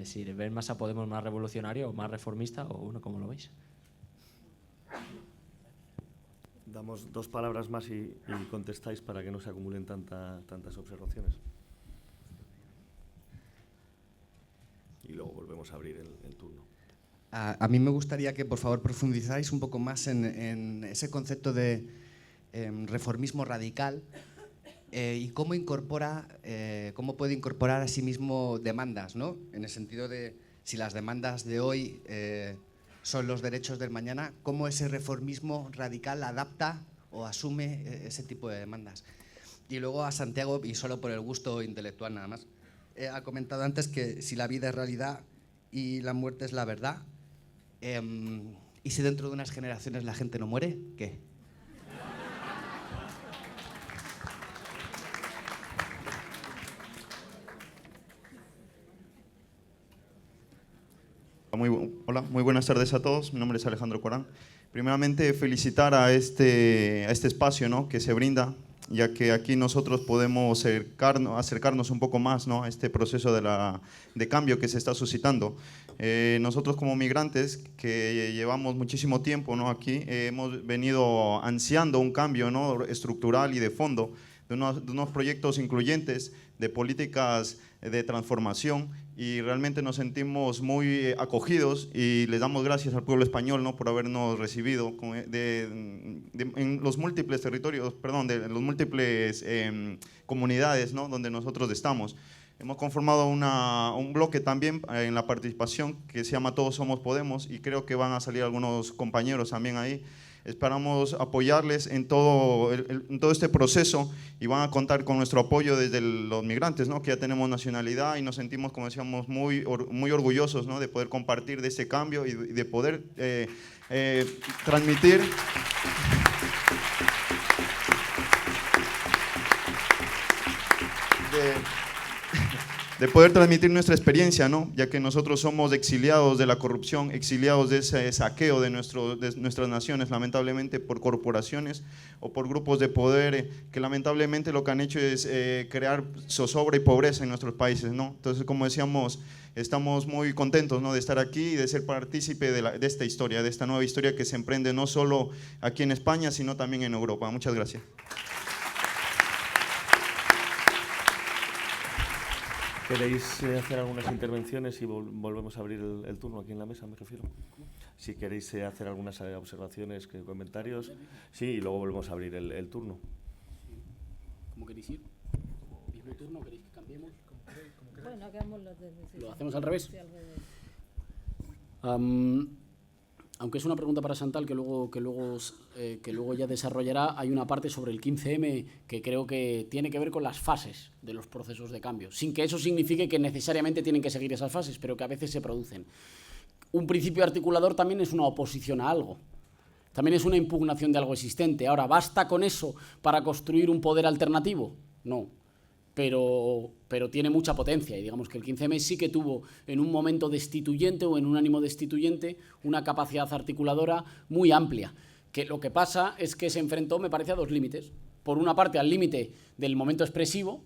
si ven más a Podemos más revolucionario o más reformista, o bueno, ¿cómo lo veis? Damos dos palabras más y contestáis para que no se acumulen tantas observaciones. Y luego volvemos a abrir el turno. A mí me gustaría que por favor profundizáis un poco más en ese concepto de reformismo radical y cómo puede incorporar a sí mismo demandas, ¿no? En el sentido de si las demandas de hoy son los derechos del mañana, cómo ese reformismo radical adapta o asume ese tipo de demandas. Y luego a Santiago, y solo por el gusto intelectual nada más, ha comentado antes que si la vida es realidad y la muerte es la verdad, y si dentro de unas generaciones la gente no muere, ¿qué? Hola, muy buenas tardes a todos. Mi nombre es Alejandro Corán. Primeramente, felicitar a este espacio, ¿no?, que se brinda, ya que aquí nosotros podemos acercarnos un poco más, ¿no?, a este proceso de cambio que se está suscitando. Nosotros como migrantes que llevamos muchísimo tiempo, ¿no?, aquí hemos venido ansiando un cambio, ¿no?, estructural y de fondo de unos proyectos incluyentes, de políticas de transformación, y realmente nos sentimos muy acogidos y les damos gracias al pueblo español, ¿no?, por habernos recibido en los múltiples territorios, perdón, de los múltiples comunidades, ¿no?, donde nosotros estamos. Hemos conformado un bloque también en la participación que se llama Todos Somos Podemos, y creo que van a salir algunos compañeros también ahí. Esperamos apoyarles en todo este proceso, y van a contar con nuestro apoyo desde los migrantes, ¿no?, que ya tenemos nacionalidad y nos sentimos, como decíamos, muy orgullosos, ¿no?, de poder compartir de este cambio y de poder transmitir de poder transmitir nuestra experiencia, ¿no?, ya que nosotros somos exiliados de la corrupción, exiliados de ese saqueo de nuestras naciones, lamentablemente por corporaciones o por grupos de poder que lamentablemente lo que han hecho es crear zozobra y pobreza en nuestros países, ¿no? Entonces, como decíamos, estamos muy contentos, ¿no?, de estar aquí y de ser partícipe de esta historia, de esta nueva historia que se emprende no solo aquí en España, sino también en Europa. Muchas gracias. ¿Queréis hacer algunas intervenciones y volvemos a abrir el turno aquí en la mesa, me refiero? Si queréis hacer algunas observaciones, comentarios, sí, y luego volvemos a abrir el turno. ¿Cómo queréis ir? ¿Mismo turno? ¿Queréis que cambiemos? Bueno, hagámoslo desde... ¿Lo hacemos al revés? Sí, al revés. Aunque es una pregunta para Chantal que luego ya desarrollará, hay una parte sobre el 15M que creo que tiene que ver con las fases de los procesos de cambio, sin que eso signifique que necesariamente tienen que seguir esas fases, pero que a veces se producen. Un principio articulador también es una oposición a algo, también es una impugnación de algo existente. Ahora, ¿basta con eso para construir un poder alternativo? No. Pero tiene mucha potencia, y digamos que el 15M sí que tuvo en un momento destituyente o en un ánimo destituyente una capacidad articuladora muy amplia, que lo que pasa es que se enfrentó, me parece, a dos límites. Por una parte, al límite del momento expresivo.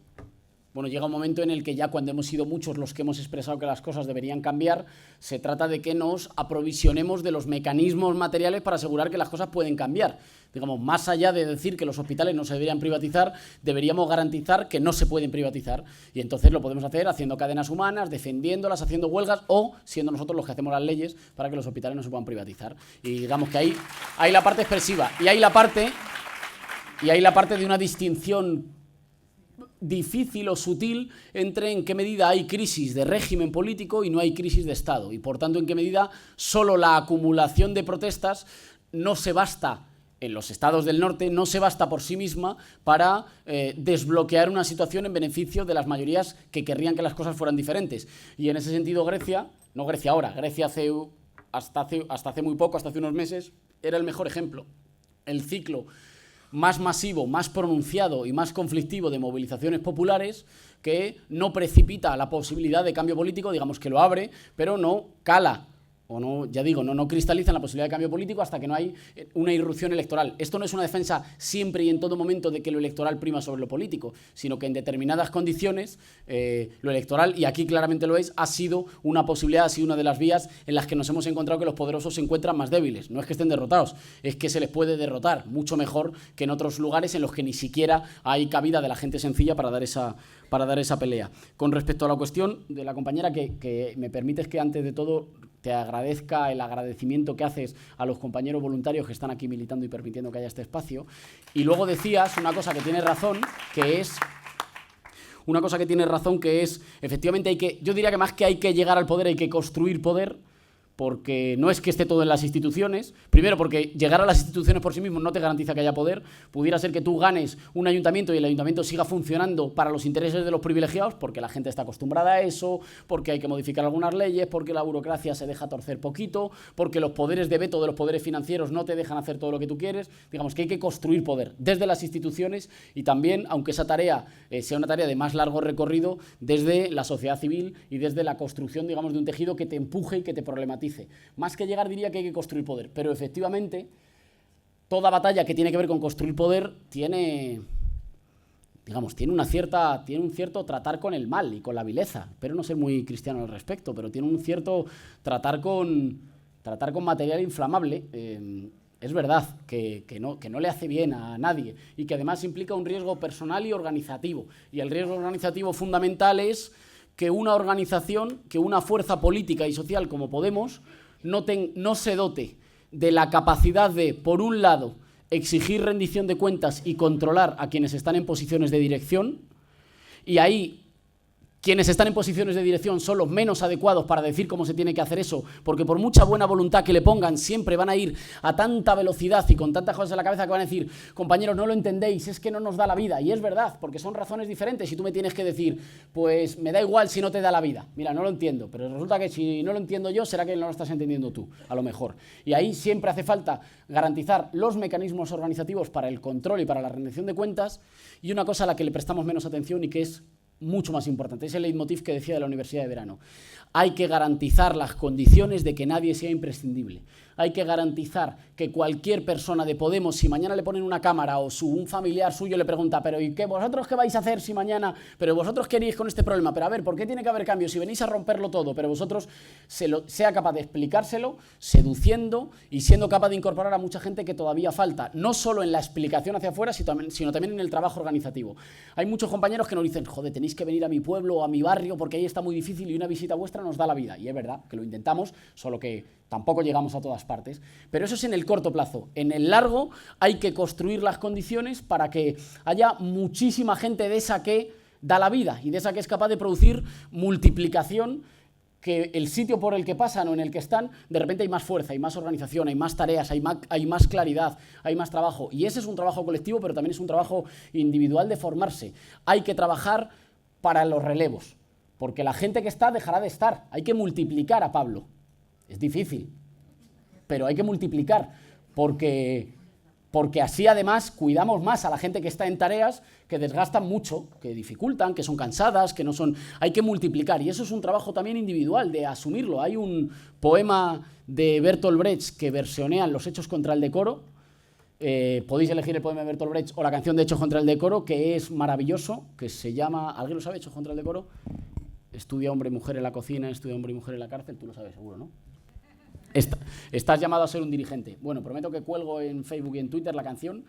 Bueno, llega un momento en el que ya cuando hemos sido muchos los que hemos expresado que las cosas deberían cambiar, se trata de que nos aprovisionemos de los mecanismos materiales para asegurar que las cosas pueden cambiar. Digamos, más allá de decir que los hospitales no se deberían privatizar, deberíamos garantizar que no se pueden privatizar. Y entonces lo podemos hacer haciendo cadenas humanas, defendiéndolas, haciendo huelgas, o siendo nosotros los que hacemos las leyes para que los hospitales no se puedan privatizar. Y digamos que ahí hay la parte expresiva. Y hay la parte de una distinción difícil o sutil entre en qué medida hay crisis de régimen político y no hay crisis de Estado, y por tanto en qué medida solo la acumulación de protestas no se basta en los estados del norte, no se basta por sí misma para desbloquear una situación en beneficio de las mayorías que querrían que las cosas fueran diferentes. Y en ese sentido Grecia, no Grecia ahora, Grecia hasta hace muy poco, hasta hace unos meses, era el mejor ejemplo. El ciclo más masivo, más pronunciado y más conflictivo de movilizaciones populares, que no precipita la posibilidad de cambio político, digamos que lo abre, pero no cala, o no, ya digo, no cristaliza la posibilidad de cambio político hasta que no hay una irrupción electoral. Esto no es una defensa siempre y en todo momento de que lo electoral prima sobre lo político, sino que en determinadas condiciones lo electoral, y aquí claramente lo es, ha sido una posibilidad, ha sido una de las vías en las que nos hemos encontrado que los poderosos se encuentran más débiles. No es que estén derrotados, es que se les puede derrotar mucho mejor que en otros lugares en los que ni siquiera hay cabida de la gente sencilla para dar esa pelea. Con respecto a la cuestión de la compañera, que me permites que antes de todo te agradezca el agradecimiento que haces a los compañeros voluntarios que están aquí militando y permitiendo que haya este espacio. Y luego decías una cosa que tiene razón, que es... efectivamente yo diría que más que hay que llegar al poder, hay que construir poder, porque no es que esté todo en las instituciones. Primero, porque llegar a las instituciones por sí mismo no te garantiza que haya poder. Pudiera ser que tú ganes un ayuntamiento y el ayuntamiento siga funcionando para los intereses de los privilegiados, porque la gente está acostumbrada a eso, porque hay que modificar algunas leyes, porque la burocracia se deja torcer poquito, porque los poderes de veto de los poderes financieros no te dejan hacer todo lo que tú quieres. Digamos que hay que construir poder desde las instituciones, y también, aunque esa tarea sea una tarea de más largo recorrido, desde la sociedad civil y desde la construcción, digamos, de un tejido que te empuje y que te problematice. Más que llegar, diría que hay que construir poder, pero efectivamente toda batalla que tiene que ver con construir poder tiene un cierto tratar con el mal y con la vileza. Espero no ser muy cristiano al respecto, pero tiene un cierto tratar con material inflamable, Es verdad que no le hace bien a nadie y que además implica un riesgo personal y organizativo. Y el riesgo organizativo fundamental es que una organización, que una fuerza política y social como Podemos no se dote de la capacidad de, por un lado, exigir rendición de cuentas y controlar a quienes están en posiciones de dirección, y ahí quienes están en posiciones de dirección son los menos adecuados para decir cómo se tiene que hacer eso, porque por mucha buena voluntad que le pongan, siempre van a ir a tanta velocidad y con tantas cosas en la cabeza que van a decir, compañeros, no lo entendéis, es que no nos da la vida. Y es verdad, porque son razones diferentes y tú me tienes que decir, pues me da igual si no te da la vida. Mira, no lo entiendo, pero resulta que si no lo entiendo yo, será que no lo estás entendiendo tú, a lo mejor. Y ahí siempre hace falta garantizar los mecanismos organizativos para el control y para la rendición de cuentas, y una cosa a la que le prestamos menos atención y que es mucho más importante, es el leitmotiv que decía de la Universidad de Verano. Hay que garantizar las condiciones de que nadie sea imprescindible. Hay que garantizar que cualquier persona de Podemos, si mañana le ponen una cámara o un familiar suyo le pregunta, pero ¿y qué vosotros qué vais a hacer si mañana? Pero vosotros queréis con este problema, pero a ver, ¿por qué tiene que haber cambios si venís a romperlo todo? Pero vosotros sea capaz de explicárselo, seduciendo y siendo capaz de incorporar a mucha gente que todavía falta, no solo en la explicación hacia afuera, sino también en el trabajo organizativo. Hay muchos compañeros que nos dicen, joder, tenéis que venir a mi pueblo o a mi barrio porque ahí está muy difícil y una visita vuestra nos da la vida. Y es verdad que lo intentamos, solo que tampoco llegamos a todas partes. Pero eso es en el corto plazo. En el largo hay que construir las condiciones para que haya muchísima gente de esa que da la vida y de esa que es capaz de producir multiplicación, que el sitio por el que pasan o en el que están, de repente hay más fuerza, hay más organización, hay más tareas, hay más claridad, hay más trabajo. Y ese es un trabajo colectivo, pero también es un trabajo individual de formarse. Hay que trabajar para los relevos, porque la gente que está dejará de estar. Hay que multiplicar a Pablo. Es difícil, pero hay que multiplicar, porque así además cuidamos más a la gente que está en tareas que desgastan mucho, que dificultan, que son cansadas, que no son... Hay que multiplicar, y eso es un trabajo también individual, de asumirlo. Hay un poema de Bertolt Brecht que versionean los hechos contra el decoro. Podéis elegir el poema de Bertolt Brecht o la canción de Hechos contra el decoro, que es maravilloso, que se llama... ¿Alguien lo sabe, Hechos contra el decoro? Estudia hombre y mujer en la cocina, estudia hombre y mujer en la cárcel, tú lo sabes seguro, ¿no? Estás llamado a ser un dirigente. Bueno, prometo que cuelgo en Facebook y en Twitter la canción,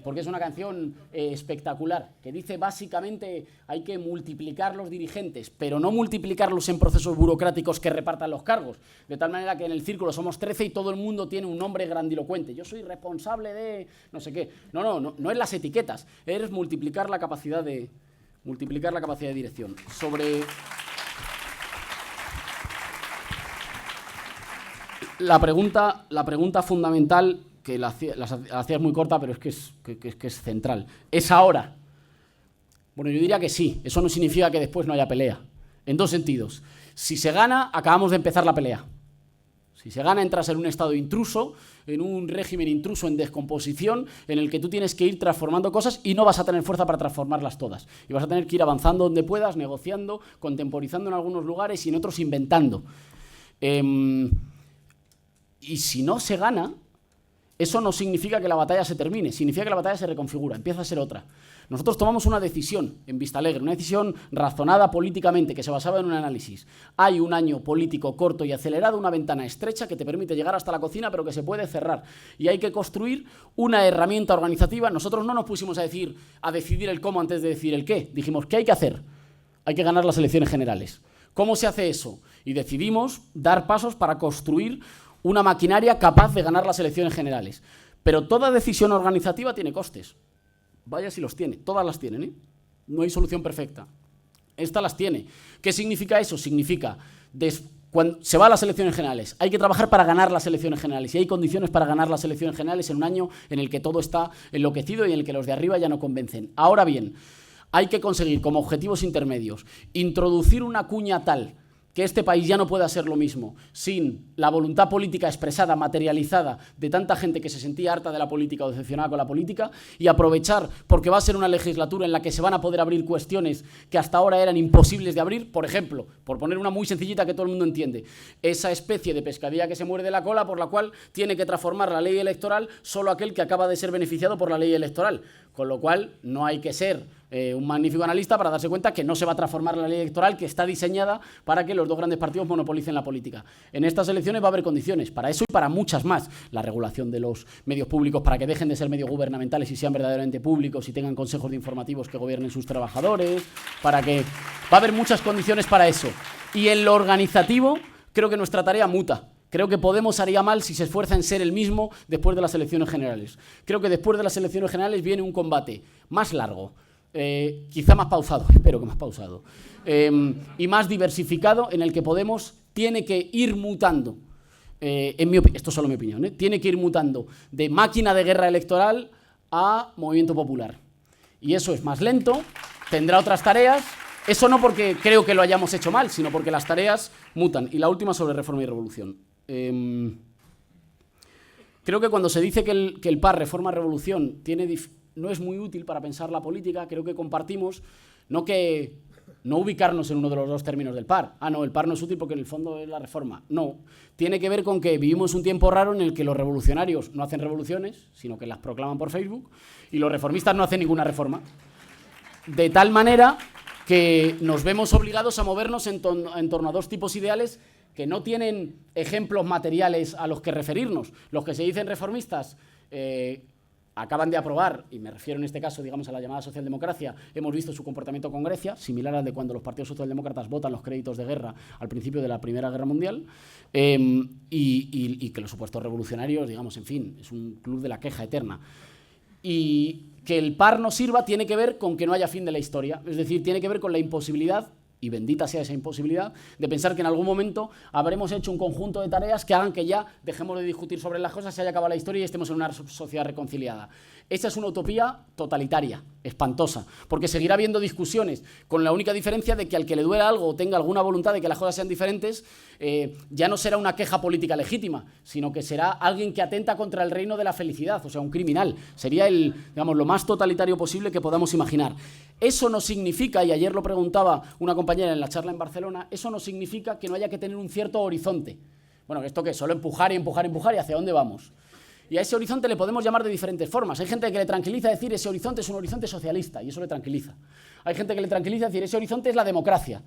porque es una canción espectacular, que dice básicamente hay que multiplicar los dirigentes, pero no multiplicarlos en procesos burocráticos que repartan los cargos, de tal manera que en el círculo somos 13 y todo el mundo tiene un nombre grandilocuente. Yo soy responsable de no sé qué. No es las etiquetas, es multiplicar la capacidad de dirección. Sobre... La pregunta fundamental, que la hacías muy corta, pero es que es central. ¿Es ahora? Bueno, yo diría que sí. Eso no significa que después no haya pelea. En dos sentidos. Si se gana, acabamos de empezar la pelea. Si se gana, entras en un estado intruso, en un régimen intruso en descomposición, en el que tú tienes que ir transformando cosas y no vas a tener fuerza para transformarlas todas. Y vas a tener que ir avanzando donde puedas, negociando, contemporizando en algunos lugares y en otros inventando. Y si no se gana, eso no significa que la batalla se termine, significa que la batalla se reconfigura, empieza a ser otra. Nosotros tomamos una decisión en Vistalegre, una decisión razonada políticamente, que se basaba en un análisis. Hay un año político corto y acelerado, una ventana estrecha que te permite llegar hasta la cocina, pero que se puede cerrar. Y hay que construir una herramienta organizativa. Nosotros no nos pusimos a decidir el cómo antes de decir el qué. Dijimos, ¿qué hay que hacer? Hay que ganar las elecciones generales. ¿Cómo se hace eso? Y decidimos dar pasos para construir una maquinaria capaz de ganar las elecciones generales. Pero toda decisión organizativa tiene costes. Vaya si los tiene, todas las tienen, ¿eh? No hay solución perfecta. Esta las tiene. ¿Qué significa eso? Significa, cuando se va a las elecciones generales, hay que trabajar para ganar las elecciones generales, y hay condiciones para ganar las elecciones generales en un año en el que todo está enloquecido y en el que los de arriba ya no convencen. Ahora bien, hay que conseguir como objetivos intermedios introducir una cuña tal que este país ya no pueda ser lo mismo sin la voluntad política expresada, materializada, de tanta gente que se sentía harta de la política o decepcionada con la política, y aprovechar, porque va a ser una legislatura en la que se van a poder abrir cuestiones que hasta ahora eran imposibles de abrir. Por ejemplo, por poner una muy sencillita que todo el mundo entiende, esa especie de pescadilla que se muerde la cola por la cual tiene que transformar la ley electoral solo aquel que acaba de ser beneficiado por la ley electoral, con lo cual no hay que ser un magnífico analista para darse cuenta que no se va a transformar la ley electoral, que está diseñada para que los dos grandes partidos monopolicen la política. En estas elecciones va a haber condiciones para eso y para muchas más. La regulación de los medios públicos para que dejen de ser medios gubernamentales y sean verdaderamente públicos y tengan consejos de informativos que gobiernen sus trabajadores, para que... Va a haber muchas condiciones para eso. Y en lo organizativo creo que nuestra tarea muta. Creo que Podemos haría mal si se esfuerza en ser el mismo después de las elecciones generales. Creo que después de las elecciones generales viene un combate más largo, quizá más pausado, espero que más pausado, y más diversificado, en el que Podemos tiene que ir mutando, esto es solo mi opinión, tiene que ir mutando de máquina de guerra electoral a movimiento popular. Y eso es más lento, tendrá otras tareas, eso no porque creo que lo hayamos hecho mal, sino porque las tareas mutan. Y la última sobre reforma y revolución. Creo que cuando se dice que el PAR, reforma y revolución, no es muy útil para pensar la política, creo que compartimos no ubicarnos en uno de los dos términos del PAR. No, el PAR no es útil porque en el fondo es la reforma. No, tiene que ver con que vivimos un tiempo raro en el que los revolucionarios no hacen revoluciones, sino que las proclaman por Facebook, y los reformistas no hacen ninguna reforma. De tal manera que nos vemos obligados a movernos en torno a dos tipos ideales que no tienen ejemplos materiales a los que referirnos. Los que se dicen reformistas acaban de aprobar, y me refiero en este caso, digamos, a la llamada socialdemocracia, hemos visto su comportamiento con Grecia, similar al de cuando los partidos socialdemócratas votan los créditos de guerra al principio de la Primera Guerra Mundial, y que los supuestos revolucionarios, digamos, en fin, es un club de la queja eterna. Y que el PAR no sirva tiene que ver con que no haya fin de la historia, es decir, tiene que ver con la imposibilidad, y bendita sea esa imposibilidad, de pensar que en algún momento habremos hecho un conjunto de tareas que hagan que ya dejemos de discutir sobre las cosas, se haya acabado la historia y estemos en una sociedad reconciliada. Esa es una utopía totalitaria, espantosa, porque seguirá habiendo discusiones, con la única diferencia de que al que le duela algo o tenga alguna voluntad de que las cosas sean diferentes, ya no será una queja política legítima, sino que será alguien que atenta contra el reino de la felicidad, o sea, un criminal. Sería digamos, lo más totalitario posible que podamos imaginar. Eso no significa, y ayer lo preguntaba una compañera en la charla en Barcelona, eso no significa que no haya que tener un cierto horizonte. Bueno, ¿esto qué es? Solo empujar y empujar y empujar, ¿y hacia dónde vamos? Y a ese horizonte le podemos llamar de diferentes formas. Hay gente que le tranquiliza decir ese horizonte es un horizonte socialista, y eso le tranquiliza. Hay gente que le tranquiliza decir ese horizonte es la democracia,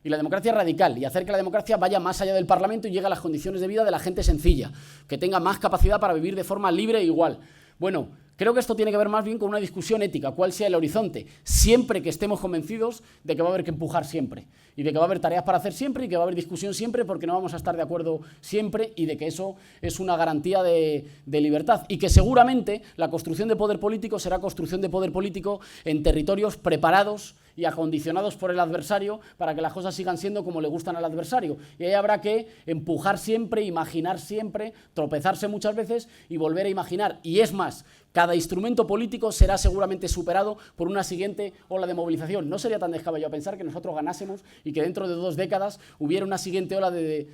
y la democracia radical, y hacer que la democracia vaya más allá del Parlamento y llegue a las condiciones de vida de la gente sencilla, que tenga más capacidad para vivir de forma libre e igual. Bueno, creo que esto tiene que ver más bien con una discusión ética, cuál sea el horizonte, siempre que estemos convencidos de que va a haber que empujar siempre, y de que va a haber tareas para hacer siempre, y que va a haber discusión siempre, porque no vamos a estar de acuerdo siempre, y de que eso es una garantía de libertad, y que seguramente la construcción de poder político será construcción de poder político en territorios preparados y acondicionados por el adversario para que las cosas sigan siendo como le gustan al adversario. Y ahí habrá que empujar siempre, imaginar siempre, tropezarse muchas veces y volver a imaginar. Y es más, cada instrumento político será seguramente superado por una siguiente ola de movilización. No sería tan descabellado pensar que nosotros ganásemos y que dentro de 2 décadas hubiera una siguiente ola de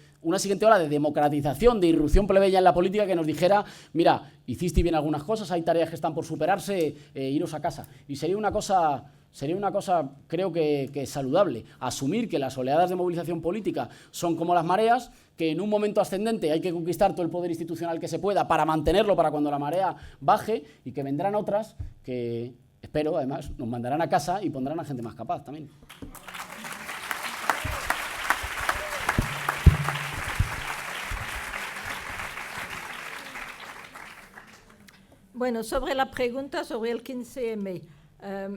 democratización, de irrupción plebeya en la política que nos dijera, mira, hiciste bien algunas cosas, hay tareas que están por superarse, iros a casa. Y sería una cosa, creo que saludable, asumir que las oleadas de movilización política son como las mareas, que en un momento ascendente hay que conquistar todo el poder institucional que se pueda para mantenerlo para cuando la marea baje, y que vendrán otras que, espero, además, nos mandarán a casa y pondrán a gente más capaz también. Bueno, sobre la pregunta sobre el 15M.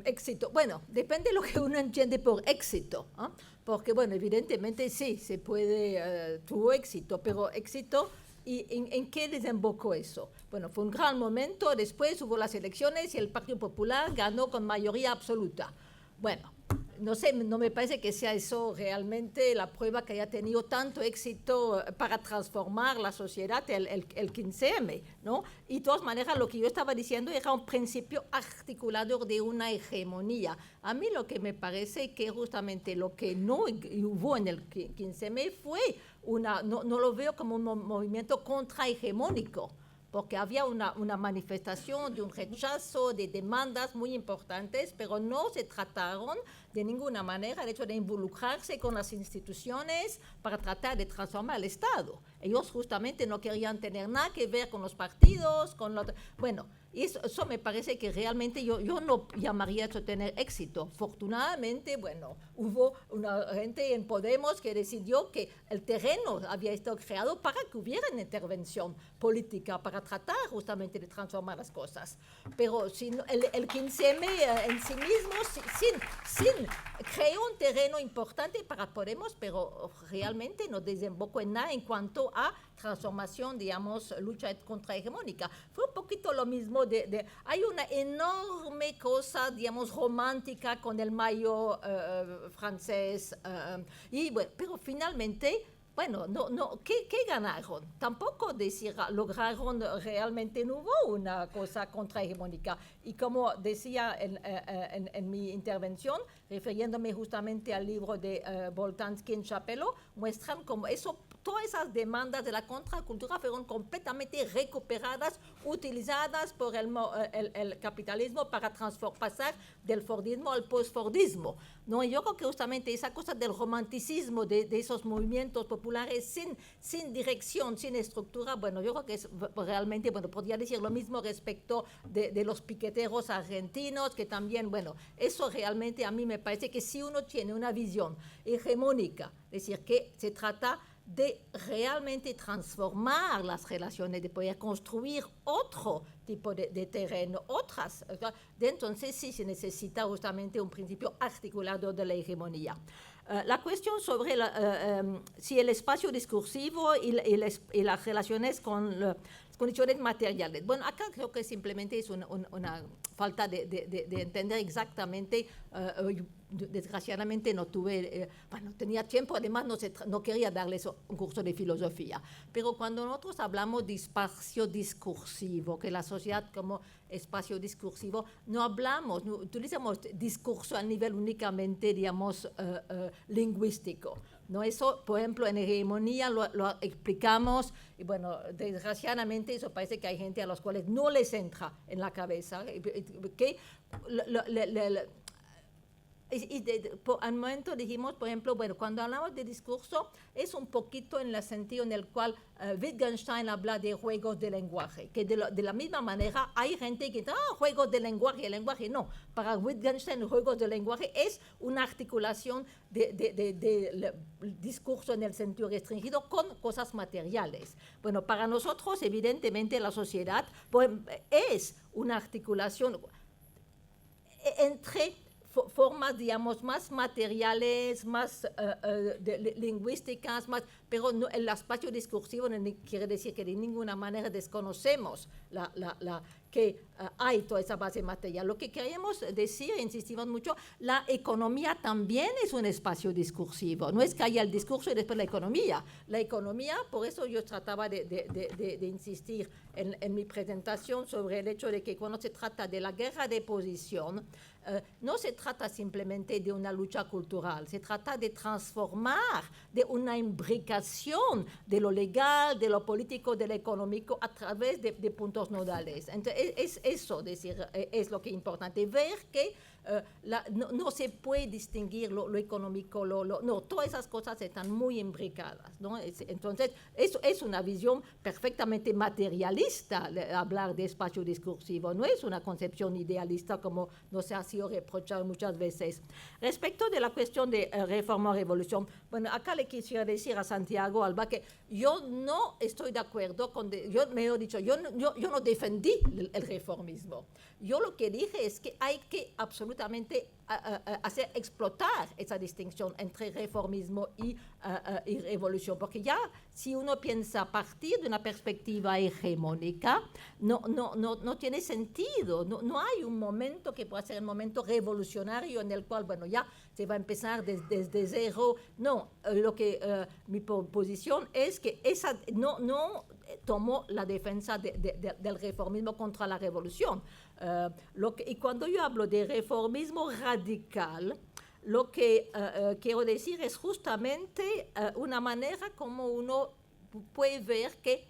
Éxito. Bueno, depende de lo que uno entiende por éxito, ¿eh? Porque, bueno, evidentemente sí, se puede, tuvo éxito, pero éxito, ¿y en qué desembocó eso? Bueno, fue un gran momento, después hubo las elecciones y el Partido Popular ganó con mayoría absoluta. Bueno, no sé, no me parece que sea eso realmente la prueba que haya tenido tanto éxito para transformar la sociedad el 15M, ¿no? Y de todas maneras, lo que yo estaba diciendo era un principio articulador de una hegemonía. A mí lo que me parece que justamente lo que no hubo en el 15M fue no lo veo como un movimiento contrahegemónico, porque había una manifestación de un rechazo, de demandas muy importantes, pero no se trataron de ninguna manera el hecho de involucrarse con las instituciones para tratar de transformar el Estado. Ellos justamente no querían tener nada que ver con los partidos, con los... Bueno, y eso me parece que realmente yo no llamaría eso tener éxito. Afortunadamente, bueno, hubo una gente en Podemos que decidió que el terreno había estado creado para que hubiera una intervención política, para tratar justamente de transformar las cosas. Pero el 15M en sí mismo, sin creó un terreno importante para Podemos, pero realmente no desembocó en nada en cuanto a transformación, digamos, lucha contrahegemónica. Fue un poquito lo mismo hay una enorme cosa, digamos, romántica con el mayo francés, y bueno, pero finalmente, bueno, ¿qué ganaron? Tampoco lograron realmente, no hubo una cosa contrahegemónica. Y como decía en mi intervención, refiriéndome justamente al libro de Boltanski en Chapeló, muestran como todas esas demandas de la contracultura fueron completamente recuperadas, utilizadas por el capitalismo para pasar del Fordismo al post-Fordismo, ¿no? Yo creo que justamente esa cosa del romanticismo de esos movimientos populares sin dirección, sin estructura, bueno, yo creo que es realmente, bueno, podría decir lo mismo respecto de los piqueteros argentinos, que también, bueno, eso realmente a mí me parece que si uno tiene una visión hegemónica, es decir, que se trata de realmente transformar las relaciones, de poder construir otro tipo de terreno, otras. Entonces sí se necesita justamente un principio articulado de la hegemonía. La cuestión sobre si el espacio discursivo y las relaciones con las condiciones materiales. Bueno, acá creo que simplemente es una falta de entender exactamente. Desgraciadamente no tuve, tenía tiempo, además no quería darles un curso de filosofía. Pero cuando nosotros hablamos de espacio discursivo, que la sociedad como espacio discursivo, no utilizamos discurso a nivel únicamente, digamos, lingüístico. ¿No? Eso, por ejemplo, en hegemonía lo explicamos, y bueno, desgraciadamente eso parece que hay gente a los cuales no les entra en la cabeza, que al momento dijimos, por ejemplo, bueno, cuando hablamos de discurso, es un poquito en el sentido en el cual Wittgenstein habla de juegos de lenguaje, que de la misma manera hay gente que dice, juegos de lenguaje, el lenguaje no. Para Wittgenstein, juegos de lenguaje es una articulación de discurso en el sentido restringido con cosas materiales. Bueno, para nosotros, evidentemente, la sociedad pues, es una articulación entre formas, digamos, más materiales, más lingüísticas, pero no, el espacio discursivo no quiere decir que de ninguna manera desconocemos que hay toda esa base material. Lo que queremos decir, insistimos mucho, la economía también es un espacio discursivo. No es que haya el discurso y después la economía. La economía, por eso yo trataba de insistir en mi presentación sobre el hecho de que cuando se trata de la guerra de posición, no se trata simplemente de una lucha cultural, se trata de transformar, de una imbricación de lo legal, de lo político, de lo económico a través de puntos nodales. Entonces, es eso, decir, es lo que es importante, ver que no se puede distinguir lo económico, no, todas esas cosas están muy imbricadas, ¿no? Entonces, eso es una visión perfectamente materialista, hablar de espacio discursivo, no es una concepción idealista como nos ha sido reprochado muchas veces. Respecto de la cuestión de reforma o revolución, bueno, acá le quisiera decir a Santiago Alba que yo no estoy de acuerdo con, yo me he dicho, yo no defendí el reformismo. Yo lo que dije es que hay que absolutamente hacer explotar esa distinción entre reformismo y revolución, porque ya si uno piensa a partir de una perspectiva hegemónica, no tiene sentido, no hay un momento que pueda ser el momento revolucionario en el cual, bueno, ya se va a empezar desde cero. No, mi posición es que esa no tomó la defensa del reformismo contra la revolución. Y cuando yo hablo de reformismo radical, lo que quiero decir es justamente una manera como uno puede ver que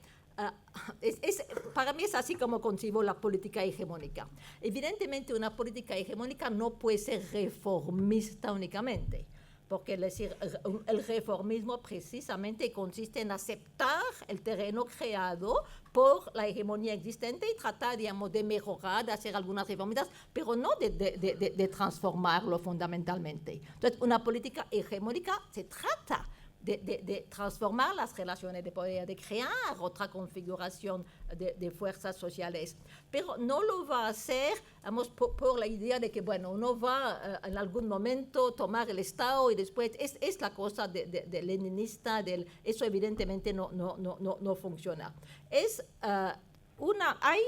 para mí es así como concibo la política hegemónica. Evidentemente, una política hegemónica no puede ser reformista únicamente, porque el reformismo precisamente consiste en aceptar el terreno creado por la hegemonía existente y tratar, digamos, de mejorar, de hacer algunas reformas, pero no de transformarlo fundamentalmente. Entonces, una política hegemónica se trata de transformar las relaciones de poder, de crear otra configuración de fuerzas sociales. Pero no lo va a hacer, vamos, por la idea de que, bueno, uno va en algún momento tomar el Estado y después es la cosa de leninista, eso evidentemente no funciona. Hay...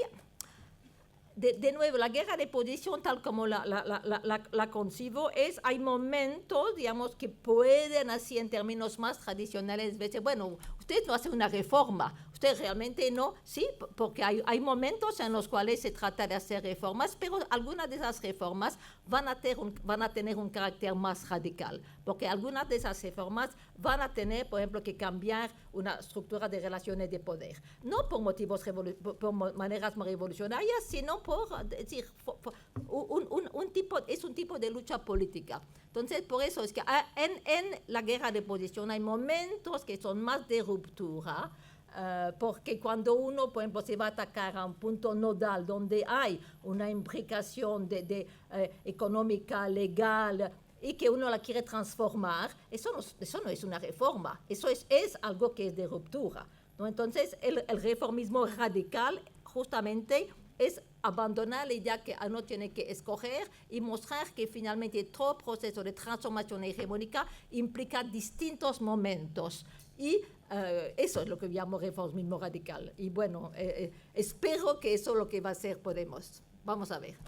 De nuevo, la guerra de posición, tal como la concibo, hay momentos, digamos, que pueden, así en términos más tradicionales, decir, bueno, usted no hace una reforma, usted realmente no, sí, porque hay momentos en los cuales se trata de hacer reformas, pero algunas de esas reformas van a tener un carácter más radical, porque algunas de esas reformas van a tener, por ejemplo, que cambiar una estructura de relaciones de poder, no por motivos, por maneras revolucionarias, sino por decir, es un tipo de lucha política. Entonces, por eso es que en la guerra de posición hay momentos que son más de ruptura, porque cuando uno, por ejemplo, se va a atacar a un punto nodal donde hay una implicación económica, legal, y que uno la quiere transformar, eso no es una reforma, eso es algo que es de ruptura, ¿no? Entonces, el reformismo radical justamente es abandonar la idea que uno tiene que escoger y mostrar que finalmente todo proceso de transformación hegemónica implica distintos momentos. Y eso es lo que llamo reformismo radical. Y bueno, espero que eso es lo que va a ser Podemos. Vamos a ver.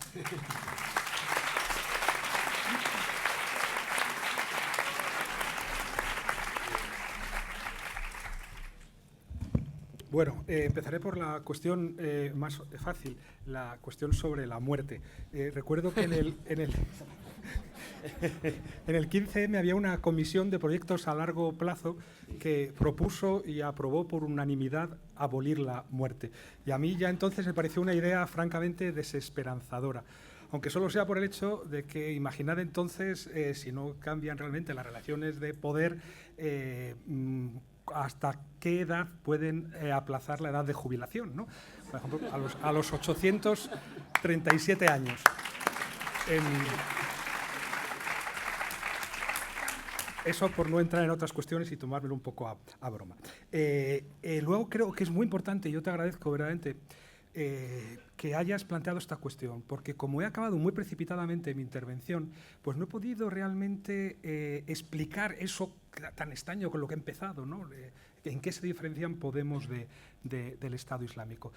Bueno, empezaré por la cuestión más fácil, la cuestión sobre la muerte. Recuerdo que en el 15M había una comisión de proyectos a largo plazo que propuso y aprobó por unanimidad abolir la muerte. Y a mí ya entonces me pareció una idea francamente desesperanzadora. Aunque solo sea por el hecho de que imaginad entonces, si no cambian realmente las relaciones de poder, hasta qué edad pueden aplazar la edad de jubilación, ¿no? Por ejemplo, a los 837 años. Eso por no entrar en otras cuestiones y tomármelo un poco a broma. Luego creo que es muy importante, y yo te agradezco verdaderamente, que hayas planteado esta cuestión, porque como he acabado muy precipitadamente mi intervención, pues no he podido realmente explicar eso tan extraño con lo que he empezado, ¿no? En qué se diferencian Podemos del Estado Islámico.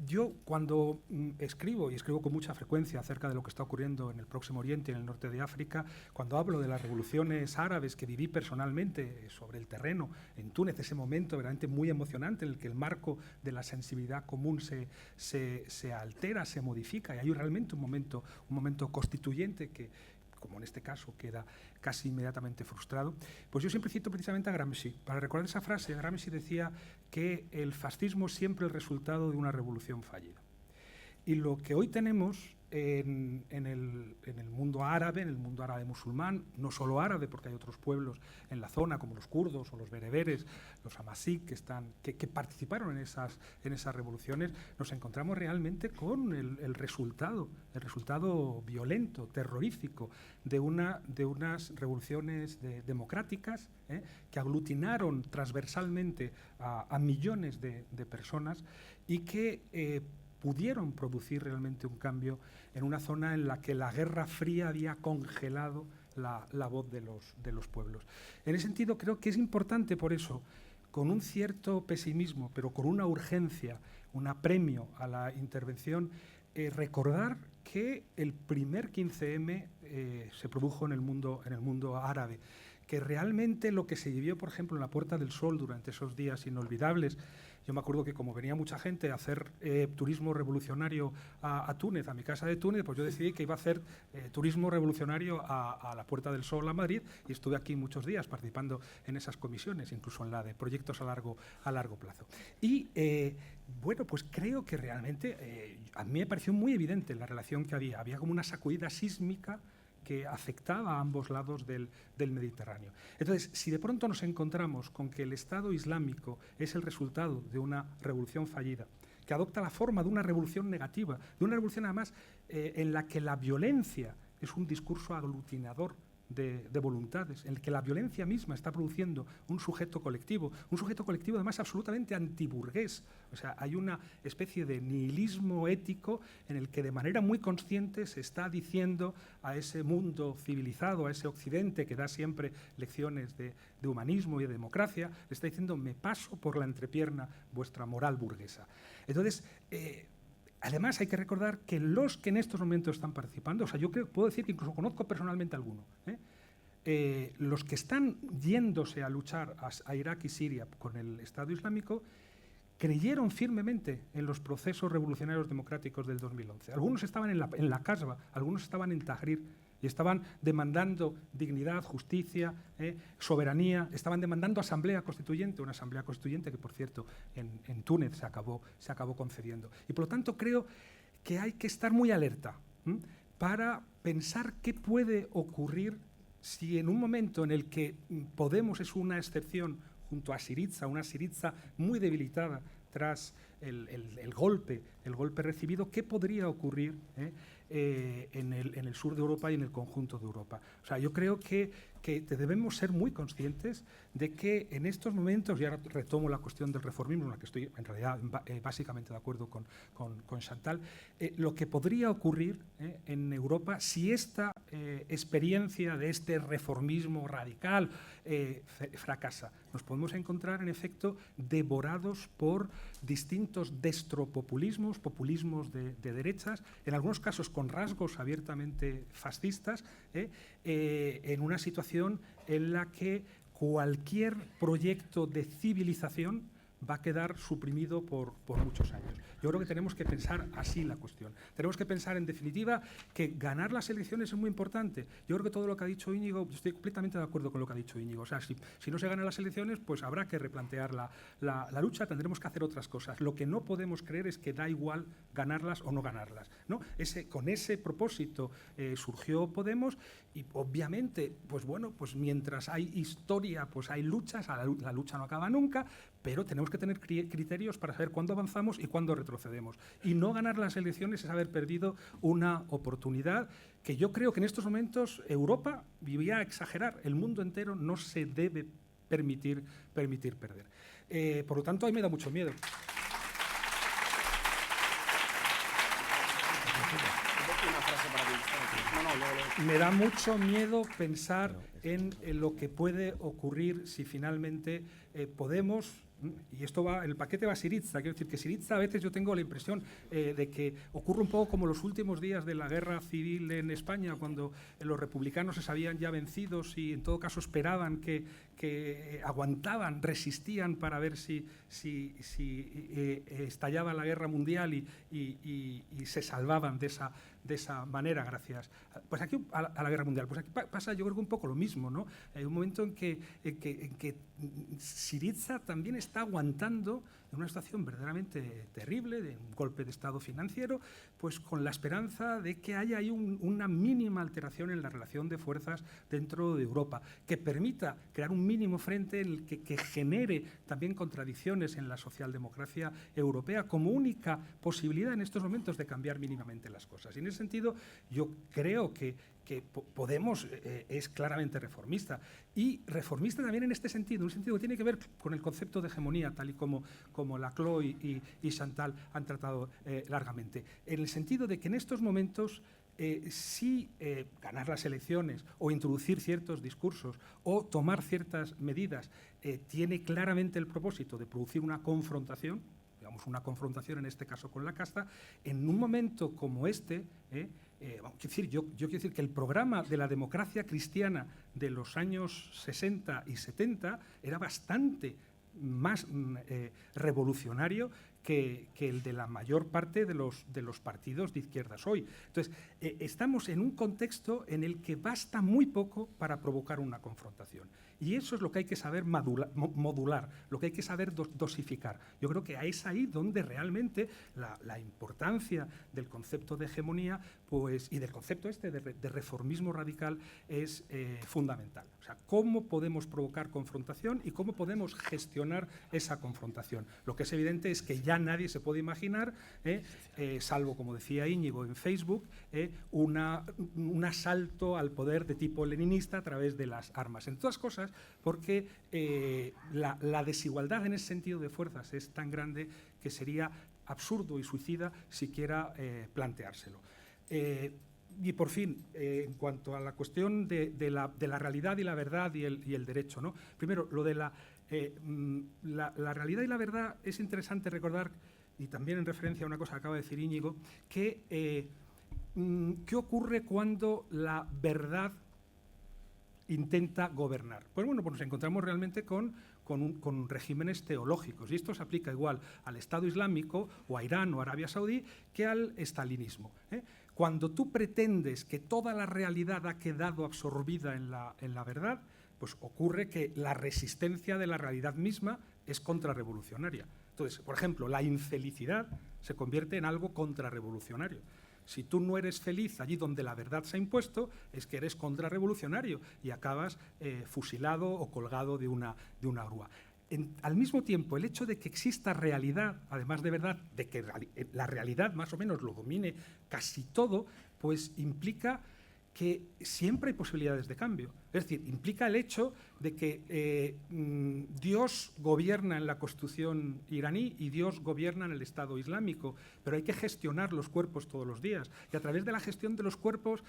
Yo cuando escribo, y escribo con mucha frecuencia acerca de lo que está ocurriendo en el Próximo Oriente y en el norte de África, cuando hablo de las revoluciones árabes que viví personalmente sobre el terreno en Túnez, ese momento verdaderamente muy emocionante en el que el marco de la sensibilidad común se altera, se modifica, y hay realmente un momento constituyente que, como en este caso, queda casi inmediatamente frustrado, pues yo siempre cito precisamente a Gramsci. Para recordar esa frase, Gramsci decía que el fascismo es siempre el resultado de una revolución fallida. Y lo que hoy tenemos en el mundo árabe musulmán, no solo árabe, porque hay otros pueblos en la zona, como los kurdos o los bereberes, los amasí, que participaron en esas revoluciones, nos encontramos realmente con el resultado violento, terrorífico, de unas revoluciones democráticas que aglutinaron transversalmente a millones de personas y que pudieron producir realmente un cambio en una zona en la que la Guerra Fría había congelado la voz de los pueblos. En ese sentido, creo que es importante, por eso, con un cierto pesimismo, pero con una urgencia, un apremio a la intervención, recordar que el primer 15M se produjo en el mundo árabe, que realmente lo que se vivió, por ejemplo, en la Puerta del Sol durante esos días inolvidables. Yo me acuerdo que como venía mucha gente a hacer turismo revolucionario a Túnez, a mi casa de Túnez, pues yo decidí que iba a hacer turismo revolucionario a la Puerta del Sol a Madrid, y estuve aquí muchos días participando en esas comisiones, incluso en la de proyectos a largo plazo. Y bueno, pues creo que realmente a mí me pareció muy evidente la relación que había. Había como una sacudida sísmica que afectaba a ambos lados del Mediterráneo. Entonces, si de pronto nos encontramos con que el Estado Islámico es el resultado de una revolución fallida, que adopta la forma de una revolución negativa, de una revolución además en la que la violencia es un discurso aglutinador de voluntades, en el que la violencia misma está produciendo un sujeto colectivo además absolutamente antiburgués. O sea, hay una especie de nihilismo ético en el que de manera muy consciente se está diciendo a ese mundo civilizado, a ese occidente que da siempre lecciones de humanismo y de democracia, le está diciendo: me paso por la entrepierna vuestra moral burguesa. Entonces, además, hay que recordar que los que en estos momentos están participando, o sea, yo puedo decir que incluso conozco personalmente a alguno, los que están yéndose a luchar a Irak y Siria con el Estado Islámico, creyeron firmemente en los procesos revolucionarios democráticos del 2011. Algunos estaban en la Kasbah, algunos estaban en Tahrir, y estaban demandando dignidad, justicia, soberanía, estaban demandando asamblea constituyente, una asamblea constituyente que, por cierto, en Túnez se acabó concediendo. Y por lo tanto creo que hay que estar muy alerta para pensar qué puede ocurrir si en un momento en el que Podemos es una excepción junto a Syriza, una Syriza muy debilitada tras el golpe recibido, ¿qué podría ocurrir en el sur de Europa y en el conjunto de Europa? O sea, yo creo que debemos ser muy conscientes de que en estos momentos, y ahora retomo la cuestión del reformismo, en la que estoy en realidad básicamente de acuerdo con Chantal, lo que podría ocurrir en Europa si esta experiencia de este reformismo radical fracasa. Nos podemos encontrar, en efecto, devorados por distintos destropopulismos, populismos de derechas, en algunos casos con rasgos abiertamente fascistas, en una situación en la que cualquier proyecto de civilización va a quedar suprimido por muchos años. Yo creo que tenemos que pensar así la cuestión. Tenemos que pensar, en definitiva, que ganar las elecciones es muy importante. Yo creo que todo lo que ha dicho Íñigo, estoy completamente de acuerdo con lo que ha dicho Íñigo. O sea, si no se ganan las elecciones, pues habrá que replantear la lucha, tendremos que hacer otras cosas. Lo que no podemos creer es que da igual ganarlas o no ganarlas, ¿no? Con ese propósito surgió Podemos, y obviamente, pues bueno, pues mientras hay historia, pues hay luchas, la lucha no acaba nunca, pero tenemos que tener criterios para saber cuándo avanzamos y cuándo retrocedemos. Y no ganar las elecciones es haber perdido una oportunidad que yo creo que en estos momentos Europa vivía a exagerar. El mundo entero no se debe permitir perder. Por lo tanto, a mí me da mucho miedo. Me da mucho miedo pensar en lo que puede ocurrir si finalmente Podemos, y esto va, el paquete va a Syriza, quiero decir que Syriza a veces yo tengo la impresión de que ocurre un poco como los últimos días de la guerra civil en España, cuando los republicanos se sabían ya vencidos y en todo caso esperaban que aguantaban, resistían para ver si estallaba la guerra mundial y se salvaban de esa manera gracias pues aquí a la guerra mundial. Pues aquí pasa, yo creo que un poco lo mismo, ¿no? Hay un momento en que Syriza también está aguantando en una situación verdaderamente terrible, de un golpe de Estado financiero, pues con la esperanza de que haya ahí una mínima alteración en la relación de fuerzas dentro de Europa, que permita crear un mínimo frente en el que genere también contradicciones en la socialdemocracia europea como única posibilidad en estos momentos de cambiar mínimamente las cosas. Y en ese sentido, yo creo que Podemos es claramente reformista, y reformista también en este sentido, un sentido que tiene que ver con el concepto de hegemonía, tal y como Laclau y Chantal han tratado largamente, en el sentido de que en estos momentos si ganar las elecciones o introducir ciertos discursos o tomar ciertas medidas tiene claramente el propósito de producir una confrontación, digamos una confrontación en este caso con la casta, en un momento como este yo quiero decir que el programa de la democracia cristiana de los años 60 y 70 era bastante más revolucionario que el de la mayor parte de los partidos de izquierdas hoy. Entonces, estamos en un contexto en el que basta muy poco para provocar una confrontación. Y eso es lo que hay que saber modular, lo que hay que saber dosificar. Yo creo que es ahí donde realmente la importancia del concepto de hegemonía y del concepto de reformismo radical es fundamental. O sea, cómo podemos provocar confrontación y cómo podemos gestionar esa confrontación. Lo que es evidente es que ya nadie se puede imaginar, salvo, como decía Íñigo en Facebook, un asalto al poder de tipo leninista a través de las armas. Entre otras cosas, porque la desigualdad en ese sentido de fuerzas es tan grande que sería absurdo y suicida siquiera planteárselo. Y por fin, en cuanto a la cuestión de la realidad y la verdad y el derecho, ¿no? Primero, lo de la realidad y la verdad es interesante recordar, y también en referencia a una cosa que acaba de decir Íñigo, que ¿qué ocurre cuando la verdad intenta gobernar? Pues bueno, pues nos encontramos realmente con regímenes teológicos, y esto se aplica igual al Estado Islámico o a Irán o a Arabia Saudí que al estalinismo. Cuando tú pretendes que toda la realidad ha quedado absorbida en la verdad, pues ocurre que la resistencia de la realidad misma es contrarrevolucionaria. Entonces, por ejemplo, la infelicidad se convierte en algo contrarrevolucionario. Si tú no eres feliz allí donde la verdad se ha impuesto, es que eres contrarrevolucionario y acabas fusilado o colgado de una grúa. Al mismo tiempo, el hecho de que exista realidad, además de verdad, de que la realidad más o menos lo domine casi todo, pues implica que siempre hay posibilidades de cambio. Es decir, implica el hecho de que Dios gobierna en la Constitución iraní y Dios gobierna en el Estado Islámico, pero hay que gestionar los cuerpos todos los días. Y a través de la gestión de los cuerpos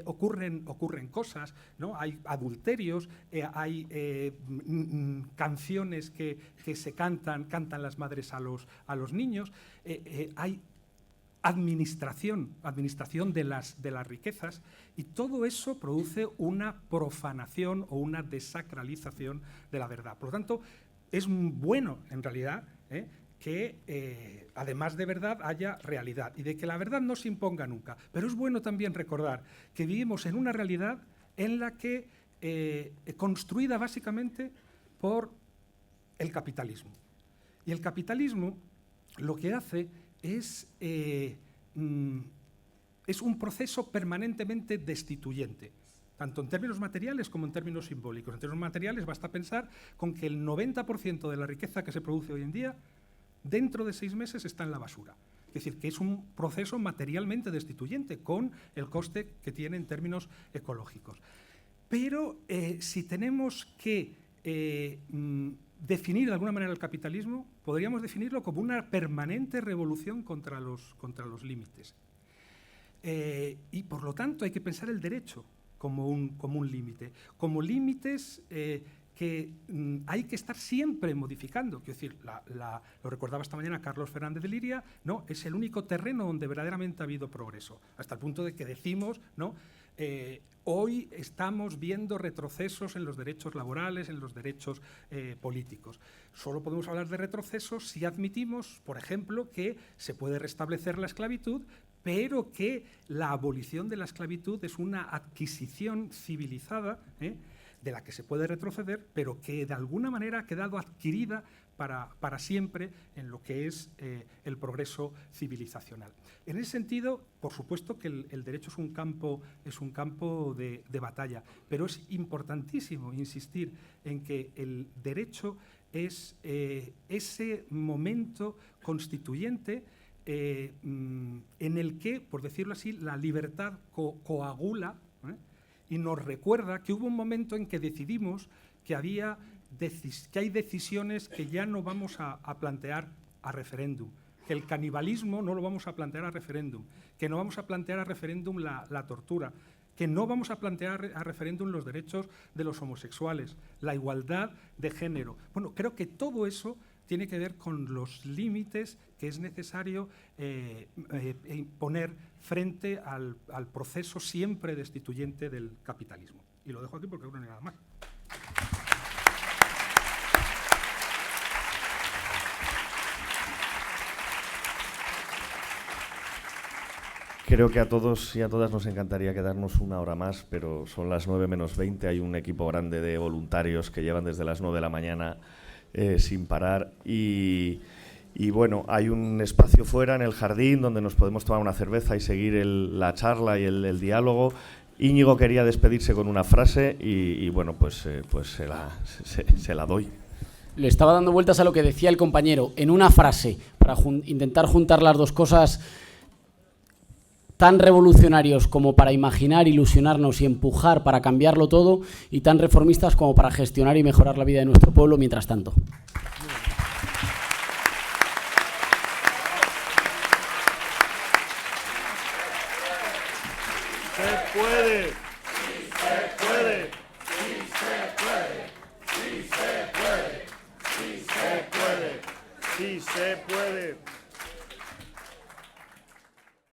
ocurren cosas, ¿no? Hay adulterios, hay canciones que se cantan las madres a los niños, hay administración de las riquezas, y todo eso produce una profanación o una desacralización de la verdad. Por lo tanto, es bueno, en realidad, que además de verdad haya realidad y de que la verdad no se imponga nunca. Pero es bueno también recordar que vivimos en una realidad en la que construida básicamente por el capitalismo. Y el capitalismo lo que hace es un proceso permanentemente destituyente, tanto en términos materiales como en términos simbólicos. En términos materiales basta pensar con que el 90% de la riqueza que se produce hoy en día, dentro de 6 meses está en la basura. Es decir, que es un proceso materialmente destituyente, con el coste que tiene en términos ecológicos. Pero si tenemos que definir de alguna manera el capitalismo, podríamos definirlo como una permanente revolución contra los límites. Y por lo tanto hay que pensar el derecho como un límite, como límites que hay que estar siempre modificando. Quiero decir, lo recordaba esta mañana Carlos Fernández de Liria, ¿no? Es el único terreno donde verdaderamente ha habido progreso, hasta el punto de que decimos, ¿no? Hoy estamos viendo retrocesos en los derechos laborales, en los derechos políticos. Solo podemos hablar de retrocesos si admitimos, por ejemplo, que se puede restablecer la esclavitud, pero que la abolición de la esclavitud es una adquisición civilizada, de la que se puede retroceder, pero que de alguna manera ha quedado adquirida para siempre en lo que es el progreso civilizacional. En ese sentido, por supuesto que el derecho es un campo de batalla, pero es importantísimo insistir en que el derecho es ese momento constituyente en el que, por decirlo así, la libertad coagula, y nos recuerda que hubo un momento en que decidimos que hay decisiones que ya no vamos a plantear a referéndum, que el canibalismo no lo vamos a plantear a referéndum, que no vamos a plantear a referéndum la tortura, que no vamos a plantear a referéndum los derechos de los homosexuales, la igualdad de género. Bueno, creo que todo eso tiene que ver con los límites que es necesario poner frente al proceso siempre destituyente del capitalismo. Y lo dejo aquí porque no hay nada más. Creo que a todos y a todas nos encantaría quedarnos una hora más, pero son las 9 menos 20. Hay un equipo grande de voluntarios que llevan desde las 9 de la mañana sin parar. Y bueno, hay un espacio fuera en el jardín donde nos podemos tomar una cerveza y seguir la charla y el diálogo. Íñigo quería despedirse con una frase y bueno, pues se la doy. Le estaba dando vueltas a lo que decía el compañero. En una frase, para intentar juntar las dos cosas, tan revolucionarios como para imaginar, ilusionarnos y empujar para cambiarlo todo, y tan reformistas como para gestionar y mejorar la vida de nuestro pueblo mientras tanto.